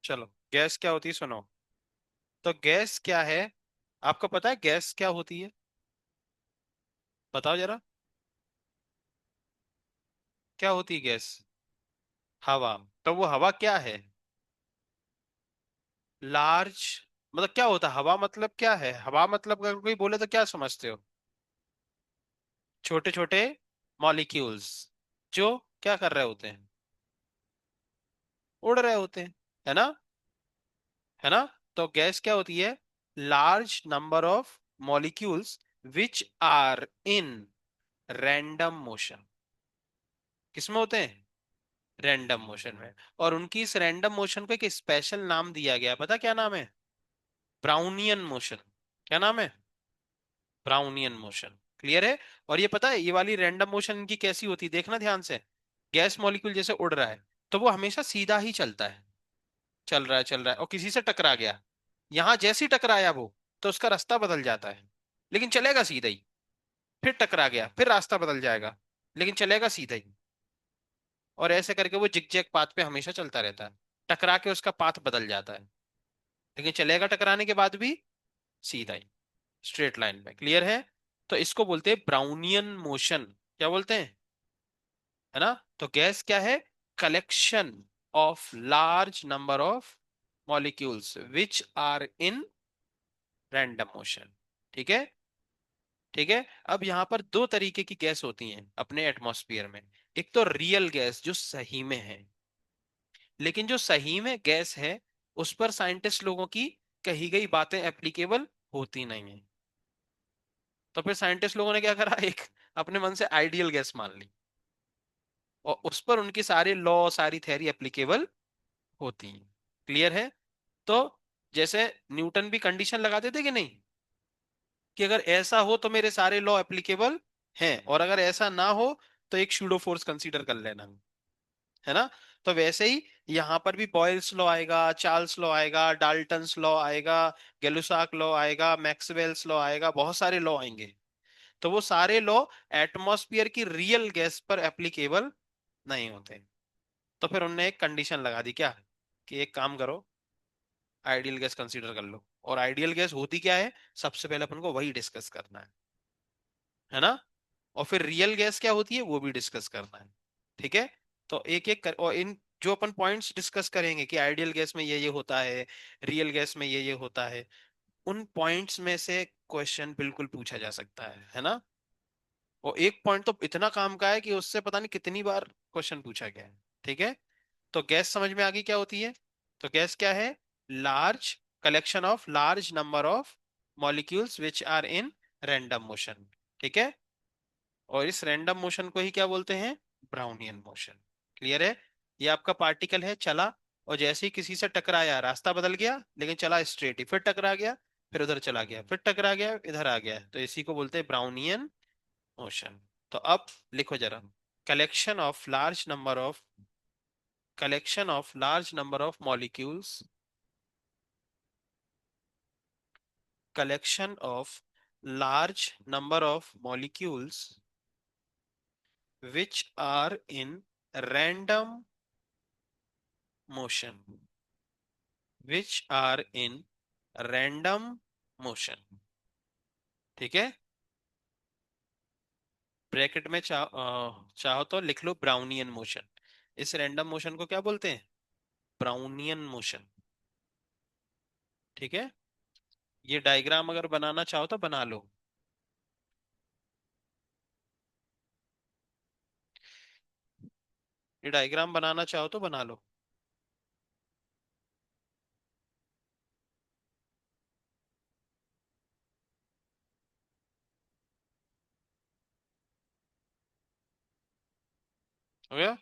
चलो, गैस क्या होती है सुनो। तो गैस क्या है? आपको पता है गैस क्या होती है? बताओ जरा। क्या होती है गैस? हवा। तो वो हवा क्या है? लार्ज, मतलब क्या होता है हवा, मतलब क्या है हवा, मतलब अगर कोई बोले तो क्या समझते हो? छोटे छोटे मॉलिक्यूल्स जो क्या कर रहे होते हैं? उड़ रहे होते हैं, है ना? है ना? तो गैस क्या होती है? Large number of molecules which are in random motion. किसमें होते हैं? रैंडम मोशन में। और उनकी इस रैंडम मोशन को एक स्पेशल नाम दिया गया, पता क्या नाम है? Brownian motion. क्या नाम है? Brownian motion. क्लियर है? और ये पता है ये वाली रैंडम मोशन इनकी कैसी होती है, देखना ध्यान से। गैस मॉलिक्यूल जैसे उड़ रहा है तो वो हमेशा सीधा ही चलता है, चल रहा है चल रहा है, और किसी से टकरा गया, यहां जैसे ही टकराया वो, तो उसका रास्ता बदल जाता है, लेकिन चलेगा सीधा ही। फिर टकरा गया, फिर रास्ता बदल जाएगा, लेकिन चलेगा सीधा ही। और ऐसे करके वो जिगजैग पाथ पे हमेशा चलता रहता है। टकरा के उसका पाथ बदल जाता है, लेकिन चलेगा टकराने के बाद भी सीधा ही, स्ट्रेट लाइन में। क्लियर है? तो इसको बोलते हैं ब्राउनियन मोशन। क्या बोलते हैं? है ना? तो गैस क्या है? Collection of large number of molecules which are in random motion. ठीक है? ठीक है। अब यहां पर दो तरीके की गैस होती हैं अपने एटमॉस्फेयर में। एक तो रियल गैस जो सही में है, लेकिन जो सही में गैस है उस पर साइंटिस्ट लोगों की कही गई बातें एप्लीकेबल होती नहीं है। तो फिर साइंटिस्ट लोगों ने क्या करा, एक अपने मन से आइडियल गैस मान ली, और उस पर उनकी सारे लॉ सारी थ्योरी एप्लीकेबल होती हैं। क्लियर है? तो जैसे न्यूटन भी कंडीशन लगाते थे कि नहीं, कि अगर ऐसा हो तो मेरे सारे लॉ एप्लीकेबल हैं, और अगर ऐसा ना हो तो एक सूडो फोर्स कंसीडर कर लेना, है ना? तो वैसे ही यहां पर भी बॉयल्स लॉ आएगा, चार्ल्स लॉ आएगा, डाल्टन्स लॉ आएगा, गेलुसाक लॉ आएगा, मैक्सवेल्स लॉ आएगा, बहुत सारे लॉ आएंगे। तो वो सारे लॉ एटमॉस्फेयर की रियल गैस पर एप्लीकेबल नहीं होते। तो फिर उनने एक कंडीशन लगा दी, क्या? कि एक काम करो, आइडियल गैस कंसीडर कर लो। और आइडियल गैस होती क्या है, सबसे पहले अपन को वही डिस्कस करना है ना? और फिर रियल गैस क्या होती है वो भी डिस्कस करना है। ठीक है? तो एक एक कर, और इन जो अपन पॉइंट्स डिस्कस करेंगे कि आइडियल गैस में ये होता है, रियल गैस में ये होता है, उन पॉइंट्स में से क्वेश्चन बिल्कुल पूछा जा सकता है ना? और एक पॉइंट तो इतना काम का है कि उससे पता नहीं कितनी बार क्वेश्चन पूछा गया है। ठीक है? तो गैस समझ में आ गई क्या होती है? तो गैस क्या है? Large collection of large number of molecules which are in random motion. ठीक है? और इस रैंडम मोशन को ही क्या बोलते हैं? Brownian motion. क्लियर है? ये आपका पार्टिकल है, चला, और जैसे ही किसी से टकराया रास्ता बदल गया, लेकिन चला स्ट्रेट ही, फिर टकरा गया, फिर उधर चला गया, फिर टकरा गया, इधर आ गया, तो इसी को बोलते हैं ब्राउनियन मोशन। तो अब लिखो जरा, collection of large number of molecules, collection of large number of molecules which are in random motion, which are in random motion। ठीक है, ब्रैकेट में चाहो तो लिख लो ब्राउनियन मोशन। इस रैंडम मोशन को क्या बोलते हैं? Brownian motion. ठीक है, ये डायग्राम अगर बनाना चाहो तो बना लो। ये डायग्राम बनाना चाहो तो बना लो। हो गया?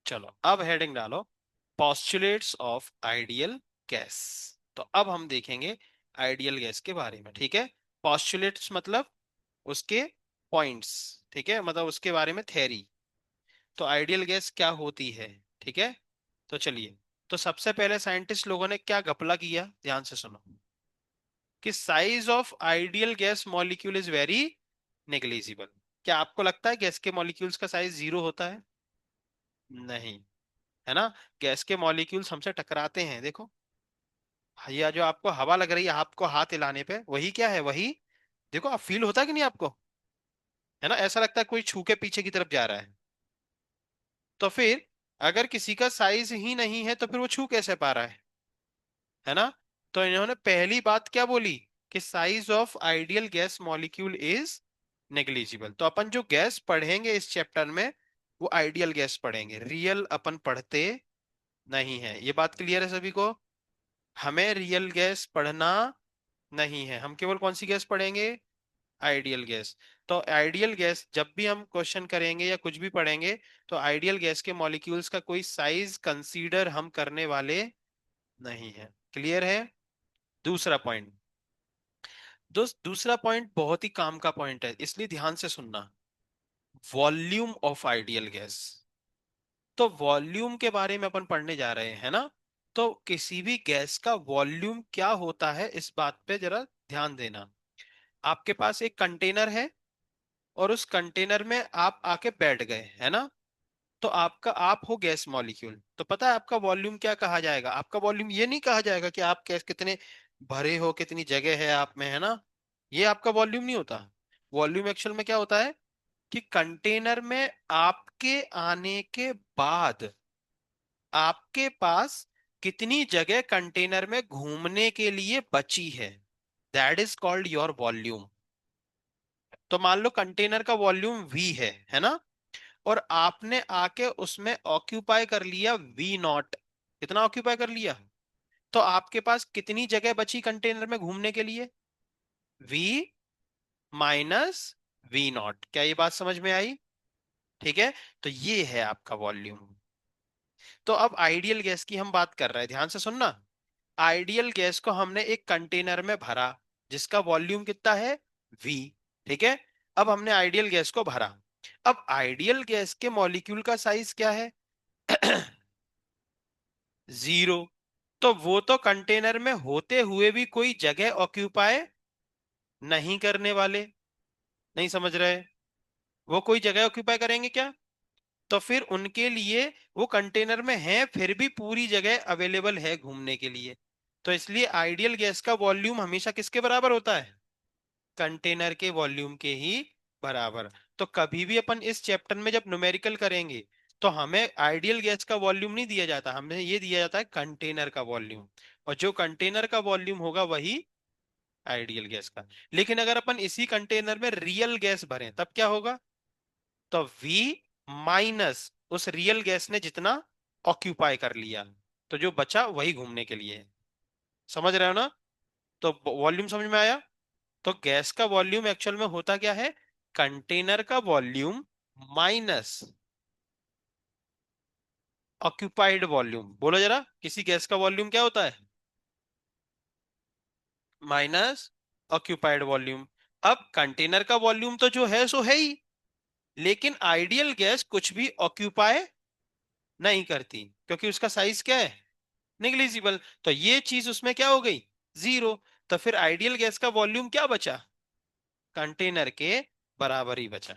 चलो अब हेडिंग डालो, पॉस्टुलेट्स ऑफ आइडियल गैस। तो अब हम देखेंगे आइडियल गैस के बारे में। ठीक है, पॉस्टुलेट्स मतलब उसके पॉइंट्स। ठीक है, मतलब उसके बारे में थ्योरी। तो आइडियल गैस क्या होती है? ठीक है, तो चलिए। तो सबसे पहले साइंटिस्ट लोगों ने क्या घपला किया, ध्यान से सुनो, कि size of ideal gas molecule is very negligible. क्या आपको लगता है गैस के मॉलिक्यूल्स का साइज जीरो होता है? नहीं, है ना। गैस के मॉलिक्यूल्स हमसे टकराते हैं, देखो। ये जो आपको हवा लग रही है आपको हाथ हिलाने पे, वही क्या है? वही, देखो, आप फील होता है कि नहीं आपको? है ना, ऐसा लगता है कोई छू के पीछे की तरफ जा रहा है। तो फिर अगर किसी का साइज ही नहीं है तो फिर वो छू कैसे पा रहा है ना। तो इन्होंने पहली बात क्या बोली, कि size of ideal gas molecule is negligible. तो अपन जो गैस पढ़ेंगे इस चैप्टर में, वो आइडियल गैस पढ़ेंगे, रियल अपन पढ़ते नहीं है। ये बात क्लियर है सभी को? हमें रियल गैस पढ़ना नहीं है, हम केवल कौन सी गैस पढ़ेंगे? Ideal gas. तो आइडियल गैस जब भी हम क्वेश्चन करेंगे या कुछ भी पढ़ेंगे, तो आइडियल गैस के मॉलिक्यूल्स का कोई साइज कंसीडर हम करने वाले नहीं है। क्लियर है? दूसरा पॉइंट, दोस्त, दूसरा पॉइंट बहुत ही काम का पॉइंट है, इसलिए ध्यान से सुनना। Volume of ideal gas. तो वॉल्यूम के बारे में अपन पढ़ने जा रहे हैं ना। तो किसी भी गैस का वॉल्यूम क्या होता है, इस बात पे जरा ध्यान देना। आपके पास एक कंटेनर है और उस कंटेनर में आप आके बैठ गए, है ना। तो आपका, आप हो गैस मॉलिक्यूल, तो पता है आपका वॉल्यूम क्या कहा जाएगा? आपका वॉल्यूम ये नहीं कहा जाएगा कि आप कैस कितने भरे हो, कितनी जगह है आप में, है ना। ये आपका वॉल्यूम नहीं होता। वॉल्यूम एक्चुअल में क्या होता है, कि कंटेनर में आपके आने के बाद आपके पास कितनी जगह कंटेनर में घूमने के लिए बची है, that is called your volume. तो मान लो कंटेनर का वॉल्यूम वी है ना। और आपने आके उसमें ऑक्यूपाई कर लिया वी नॉट। कितना ऑक्यूपाई कर लिया? तो आपके पास कितनी जगह बची कंटेनर में घूमने के लिए? V minus V naught. क्या ये बात समझ में आई? ठीक है, तो ये है आपका वॉल्यूम। तो अब आइडियल गैस की हम बात कर रहे हैं, ध्यान से सुनना। आइडियल गैस को हमने एक कंटेनर में भरा, जिसका वॉल्यूम कितना है? वी। ठीक है, अब हमने आइडियल गैस को भरा। अब आइडियल गैस के मॉलिक्यूल का साइज क्या है? जीरो। तो वो तो कंटेनर में होते हुए भी कोई जगह ऑक्यूपाई नहीं करने वाले। नहीं समझ रहे? वो कोई जगह ऑक्यूपाई करेंगे क्या? तो फिर उनके लिए वो कंटेनर में है, फिर भी पूरी जगह अवेलेबल है घूमने के लिए। तो इसलिए आइडियल गैस का वॉल्यूम हमेशा किसके बराबर होता है? कंटेनर के वॉल्यूम के ही बराबर। तो कभी भी अपन इस चैप्टर में जब न्यूमेरिकल करेंगे, तो हमें आइडियल गैस का वॉल्यूम नहीं दिया जाता, हमें ये दिया जाता है कंटेनर का वॉल्यूम। और जो कंटेनर का वॉल्यूम होगा वही आइडियल गैस का। लेकिन अगर अपन इसी कंटेनर में रियल गैस भरें तब क्या होगा? तो V माइनस उस रियल गैस ने जितना ऑक्यूपाई कर लिया, तो जो बचा वही घूमने के लिए है। समझ रहे हो ना? तो वॉल्यूम समझ में आया? तो गैस का वॉल्यूम एक्चुअल में होता क्या है? कंटेनर का वॉल्यूम माइनस ऑक्यूपाइड वॉल्यूम। बोलो जरा, किसी गैस का वॉल्यूम क्या होता है? Minus occupied volume. अब कंटेनर का वॉल्यूम तो जो है सो है ही, लेकिन आइडियल गैस कुछ भी ऑक्यूपाई नहीं करती, क्योंकि उसका साइज क्या है, निग्लिजिबल। तो ये चीज उसमें क्या हो गई, जीरो। तो फिर आइडियल गैस का वॉल्यूम क्या बचा, कंटेनर के बराबर ही बचा।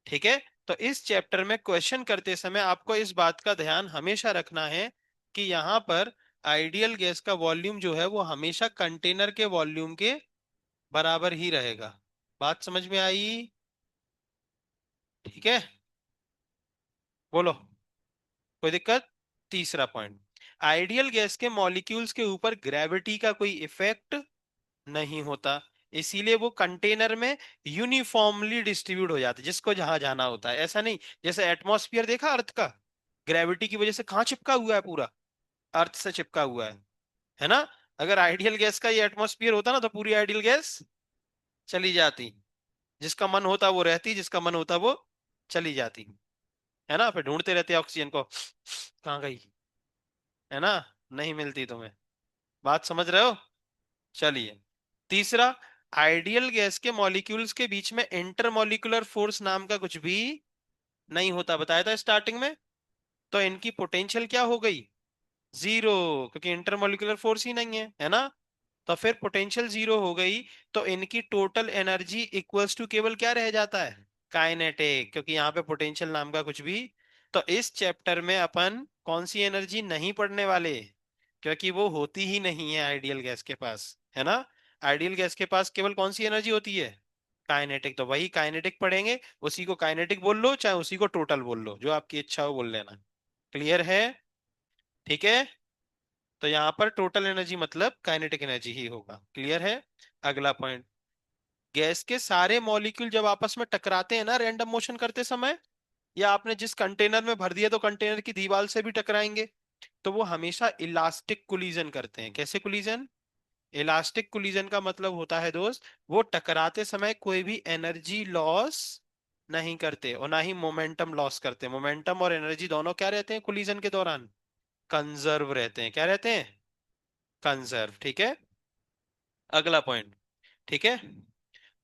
ठीक है। तो इस चैप्टर में क्वेश्चन करते समय आपको इस बात का ध्यान हमेशा रखना है कि यहां पर आइडियल गैस का वॉल्यूम जो है वो हमेशा कंटेनर के वॉल्यूम के बराबर ही रहेगा। बात समझ में आई? ठीक है, बोलो, कोई दिक्कत? तीसरा पॉइंट, आइडियल गैस के मॉलिक्यूल्स के ऊपर ग्रेविटी का कोई इफेक्ट नहीं होता, इसीलिए वो कंटेनर में यूनिफॉर्मली डिस्ट्रीब्यूट हो जाते, जिसको जहां जाना होता है। ऐसा नहीं, जैसे एटमॉस्फेयर देखा अर्थ का, ग्रेविटी की वजह से कहाँ चिपका हुआ है, पूरा अर्थ से चिपका हुआ है ना? अगर आइडियल गैस का ये एटमॉस्फेयर होता ना तो पूरी आइडियल गैस चली जाती, जिसका मन होता वो रहती, जिसका मन होता वो चली जाती, है ना? फिर ढूंढते रहते ऑक्सीजन को, कहाँ गई, है ना? नहीं मिलती तुम्हें। बात समझ रहे हो? चलिए, तीसरा, आइडियल गैस के मॉलिक्यूल्स के बीच में इंटरमॉलिक्यूलर फोर्स नाम का कुछ भी नहीं होता, बताया था स्टार्टिंग में। तो इनकी पोटेंशियल क्या हो गई, जीरो, क्योंकि इंटरमॉलिक्यूलर फोर्स ही नहीं है ना? तो फिर पोटेंशियल जीरो हो गई। तो इनकी टोटल एनर्जी इक्वल्स टू केवल क्या रह जाता है, काइनेटिक, क्योंकि यहाँ पे पोटेंशियल नाम का कुछ भी। तो इस चैप्टर में अपन कौन सी एनर्जी नहीं पढ़ने वाले, क्योंकि वो होती ही नहीं है आइडियल गैस के पास, है ना? आइडियल गैस के पास केवल कौन सी एनर्जी होती है, काइनेटिक। तो वही काइनेटिक पढ़ेंगे, उसी को काइनेटिक बोल लो, चाहे उसी को टोटल बोल लो, जो आपकी इच्छा हो बोल लेना। क्लियर है? ठीक है। तो यहाँ पर टोटल एनर्जी मतलब काइनेटिक एनर्जी ही होगा। क्लियर है? अगला पॉइंट, गैस के सारे मॉलिक्यूल जब आपस में टकराते हैं ना रैंडम मोशन करते समय, या आपने जिस कंटेनर में भर दिया तो कंटेनर की दीवार से भी टकराएंगे, तो वो हमेशा इलास्टिक कोलिजन करते हैं। कैसे कोलिजन? इलास्टिक कोलिजन का मतलब होता है दोस्त, वो टकराते समय कोई भी एनर्जी लॉस नहीं करते और ना ही मोमेंटम लॉस करते। मोमेंटम और एनर्जी दोनों क्या रहते हैं कोलिजन के दौरान, कंजर्व रहते हैं। क्या रहते हैं? कंजर्व। ठीक है। अगला पॉइंट, ठीक है,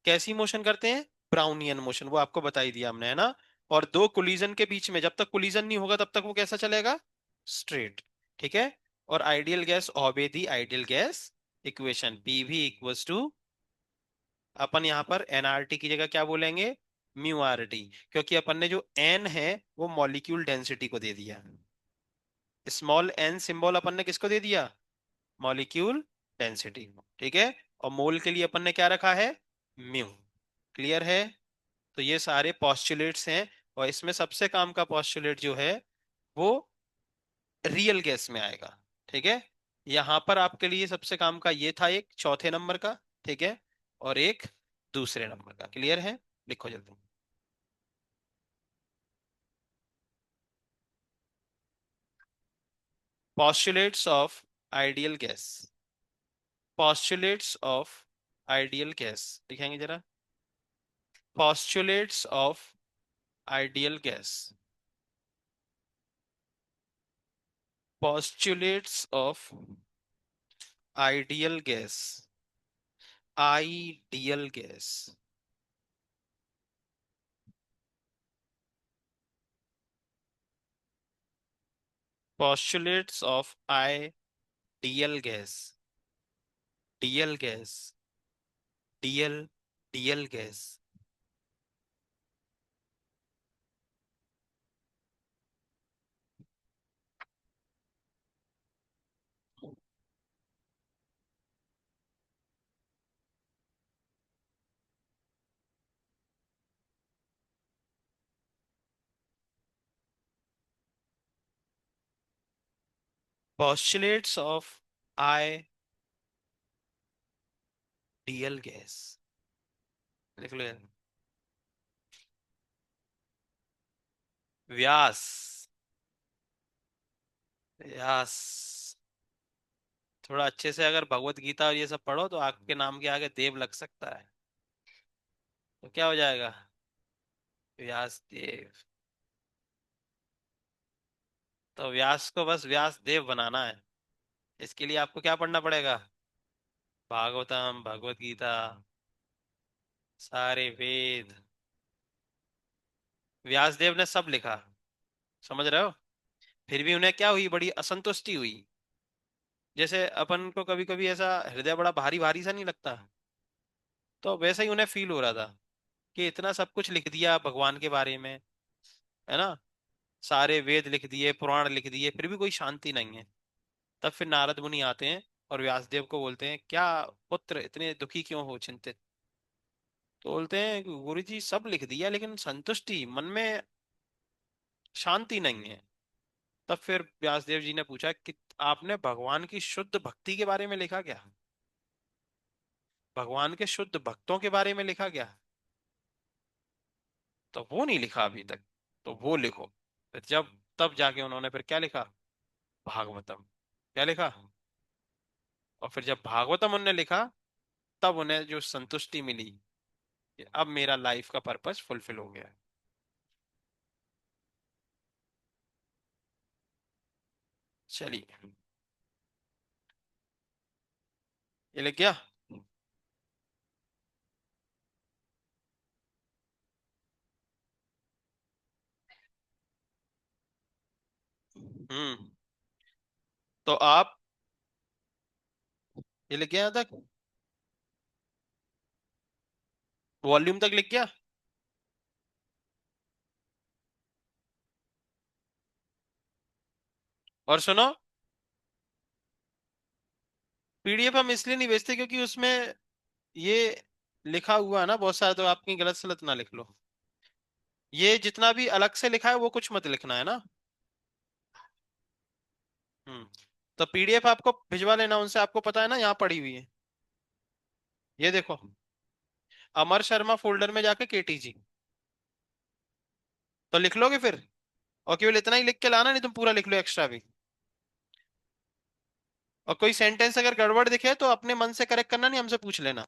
कैसी मोशन करते हैं, ब्राउनियन मोशन, वो आपको बता ही दिया हमने, है ना? और दो कोलिजन के बीच में जब तक कोलिजन नहीं होगा तब तक वो कैसा चलेगा, स्ट्रेट। ठीक है। और ideal gas obey the ideal gas equation, P V equals to, अपन यहाँ पर एनआरटी की जगह क्या बोलेंगे, म्यू आर टी, क्योंकि अपन ने जो एन है वो मॉलिक्यूल डेंसिटी को दे दिया। स्मॉल एन सिंबल अपन ने किसको दे दिया, मॉलिक्यूल डेंसिटी। ठीक है। और मोल के लिए अपन ने क्या रखा है, म्यू। क्लियर है? तो ये सारे पॉस्टुलेट्स हैं, और इसमें सबसे काम का पॉस्टुलेट जो है वो रियल गैस में आएगा। ठीक है। यहां पर आपके लिए सबसे काम का ये था, एक चौथे नंबर का, ठीक है, और एक दूसरे नंबर का। क्लियर है? लिखो जल्दी। Postulates of ideal gas, postulates of ideal gas लिखेंगे जरा, postulates of ideal gas, postulates of ideal gas, ideal gas, postulates of ideal gas, DL gas, DL, DL gas, postulates of ideal gas। लिख लो यार। व्यास, व्यास। थोड़ा अच्छे से अगर भगवत गीता और ये सब पढ़ो तो आपके नाम के आगे देव लग सकता है, तो क्या हो जाएगा, व्यास देव। तो व्यास को बस व्यास देव बनाना है, इसके लिए आपको क्या पढ़ना पड़ेगा, भागवतम, भगवत गीता, सारे वेद व्यासदेव ने सब लिखा, समझ रहे हो? फिर भी उन्हें क्या हुई, बड़ी असंतुष्टि हुई। जैसे अपन को कभी कभी ऐसा हृदय बड़ा भारी भारी सा नहीं लगता, तो वैसा ही उन्हें फील हो रहा था कि इतना सब कुछ लिख दिया भगवान के बारे में, है ना, सारे वेद लिख दिए, पुराण लिख दिए, फिर भी कोई शांति नहीं है। तब फिर नारद मुनि आते हैं और व्यासदेव को बोलते हैं, क्या पुत्र इतने दुखी क्यों हो, चिंतित? तो बोलते हैं, गुरु जी सब लिख दिया लेकिन संतुष्टि मन में, शांति नहीं है। तब फिर व्यासदेव जी ने पूछा कि आपने भगवान की शुद्ध भक्ति के बारे में लिखा क्या, भगवान के शुद्ध भक्तों के बारे में लिखा क्या? तो वो नहीं लिखा अभी तक, तो वो लिखो। फिर जब, तब जाके उन्होंने फिर क्या लिखा, भागवतम। क्या लिखा? और फिर जब भागवतम उन्होंने लिखा, तब उन्हें जो संतुष्टि मिली कि अब मेरा लाइफ का पर्पस फुलफिल हो गया है। चलिए, ये लिख गया। हम्म। तो आप, ये लिख गया यहाँ तक, वॉल्यूम तक लिख गया। और सुनो, पीडीएफ हम इसलिए नहीं भेजते क्योंकि उसमें ये लिखा हुआ है ना बहुत सारा, तो आपकी गलत सलत ना लिख लो। ये जितना भी अलग से लिखा है वो कुछ मत लिखना, है ना। हम्म। तो पीडीएफ आपको भिजवा लेना उनसे, आपको पता है ना यहाँ पड़ी हुई है। ये देखो, अमर शर्मा फोल्डर में जाके केटीजी, तो लिख लोगे फिर। और केवल इतना ही लिख के लाना, नहीं तुम पूरा लिख लो एक्स्ट्रा भी। और कोई सेंटेंस अगर गड़बड़ दिखे तो अपने मन से करेक्ट करना, नहीं हमसे पूछ लेना।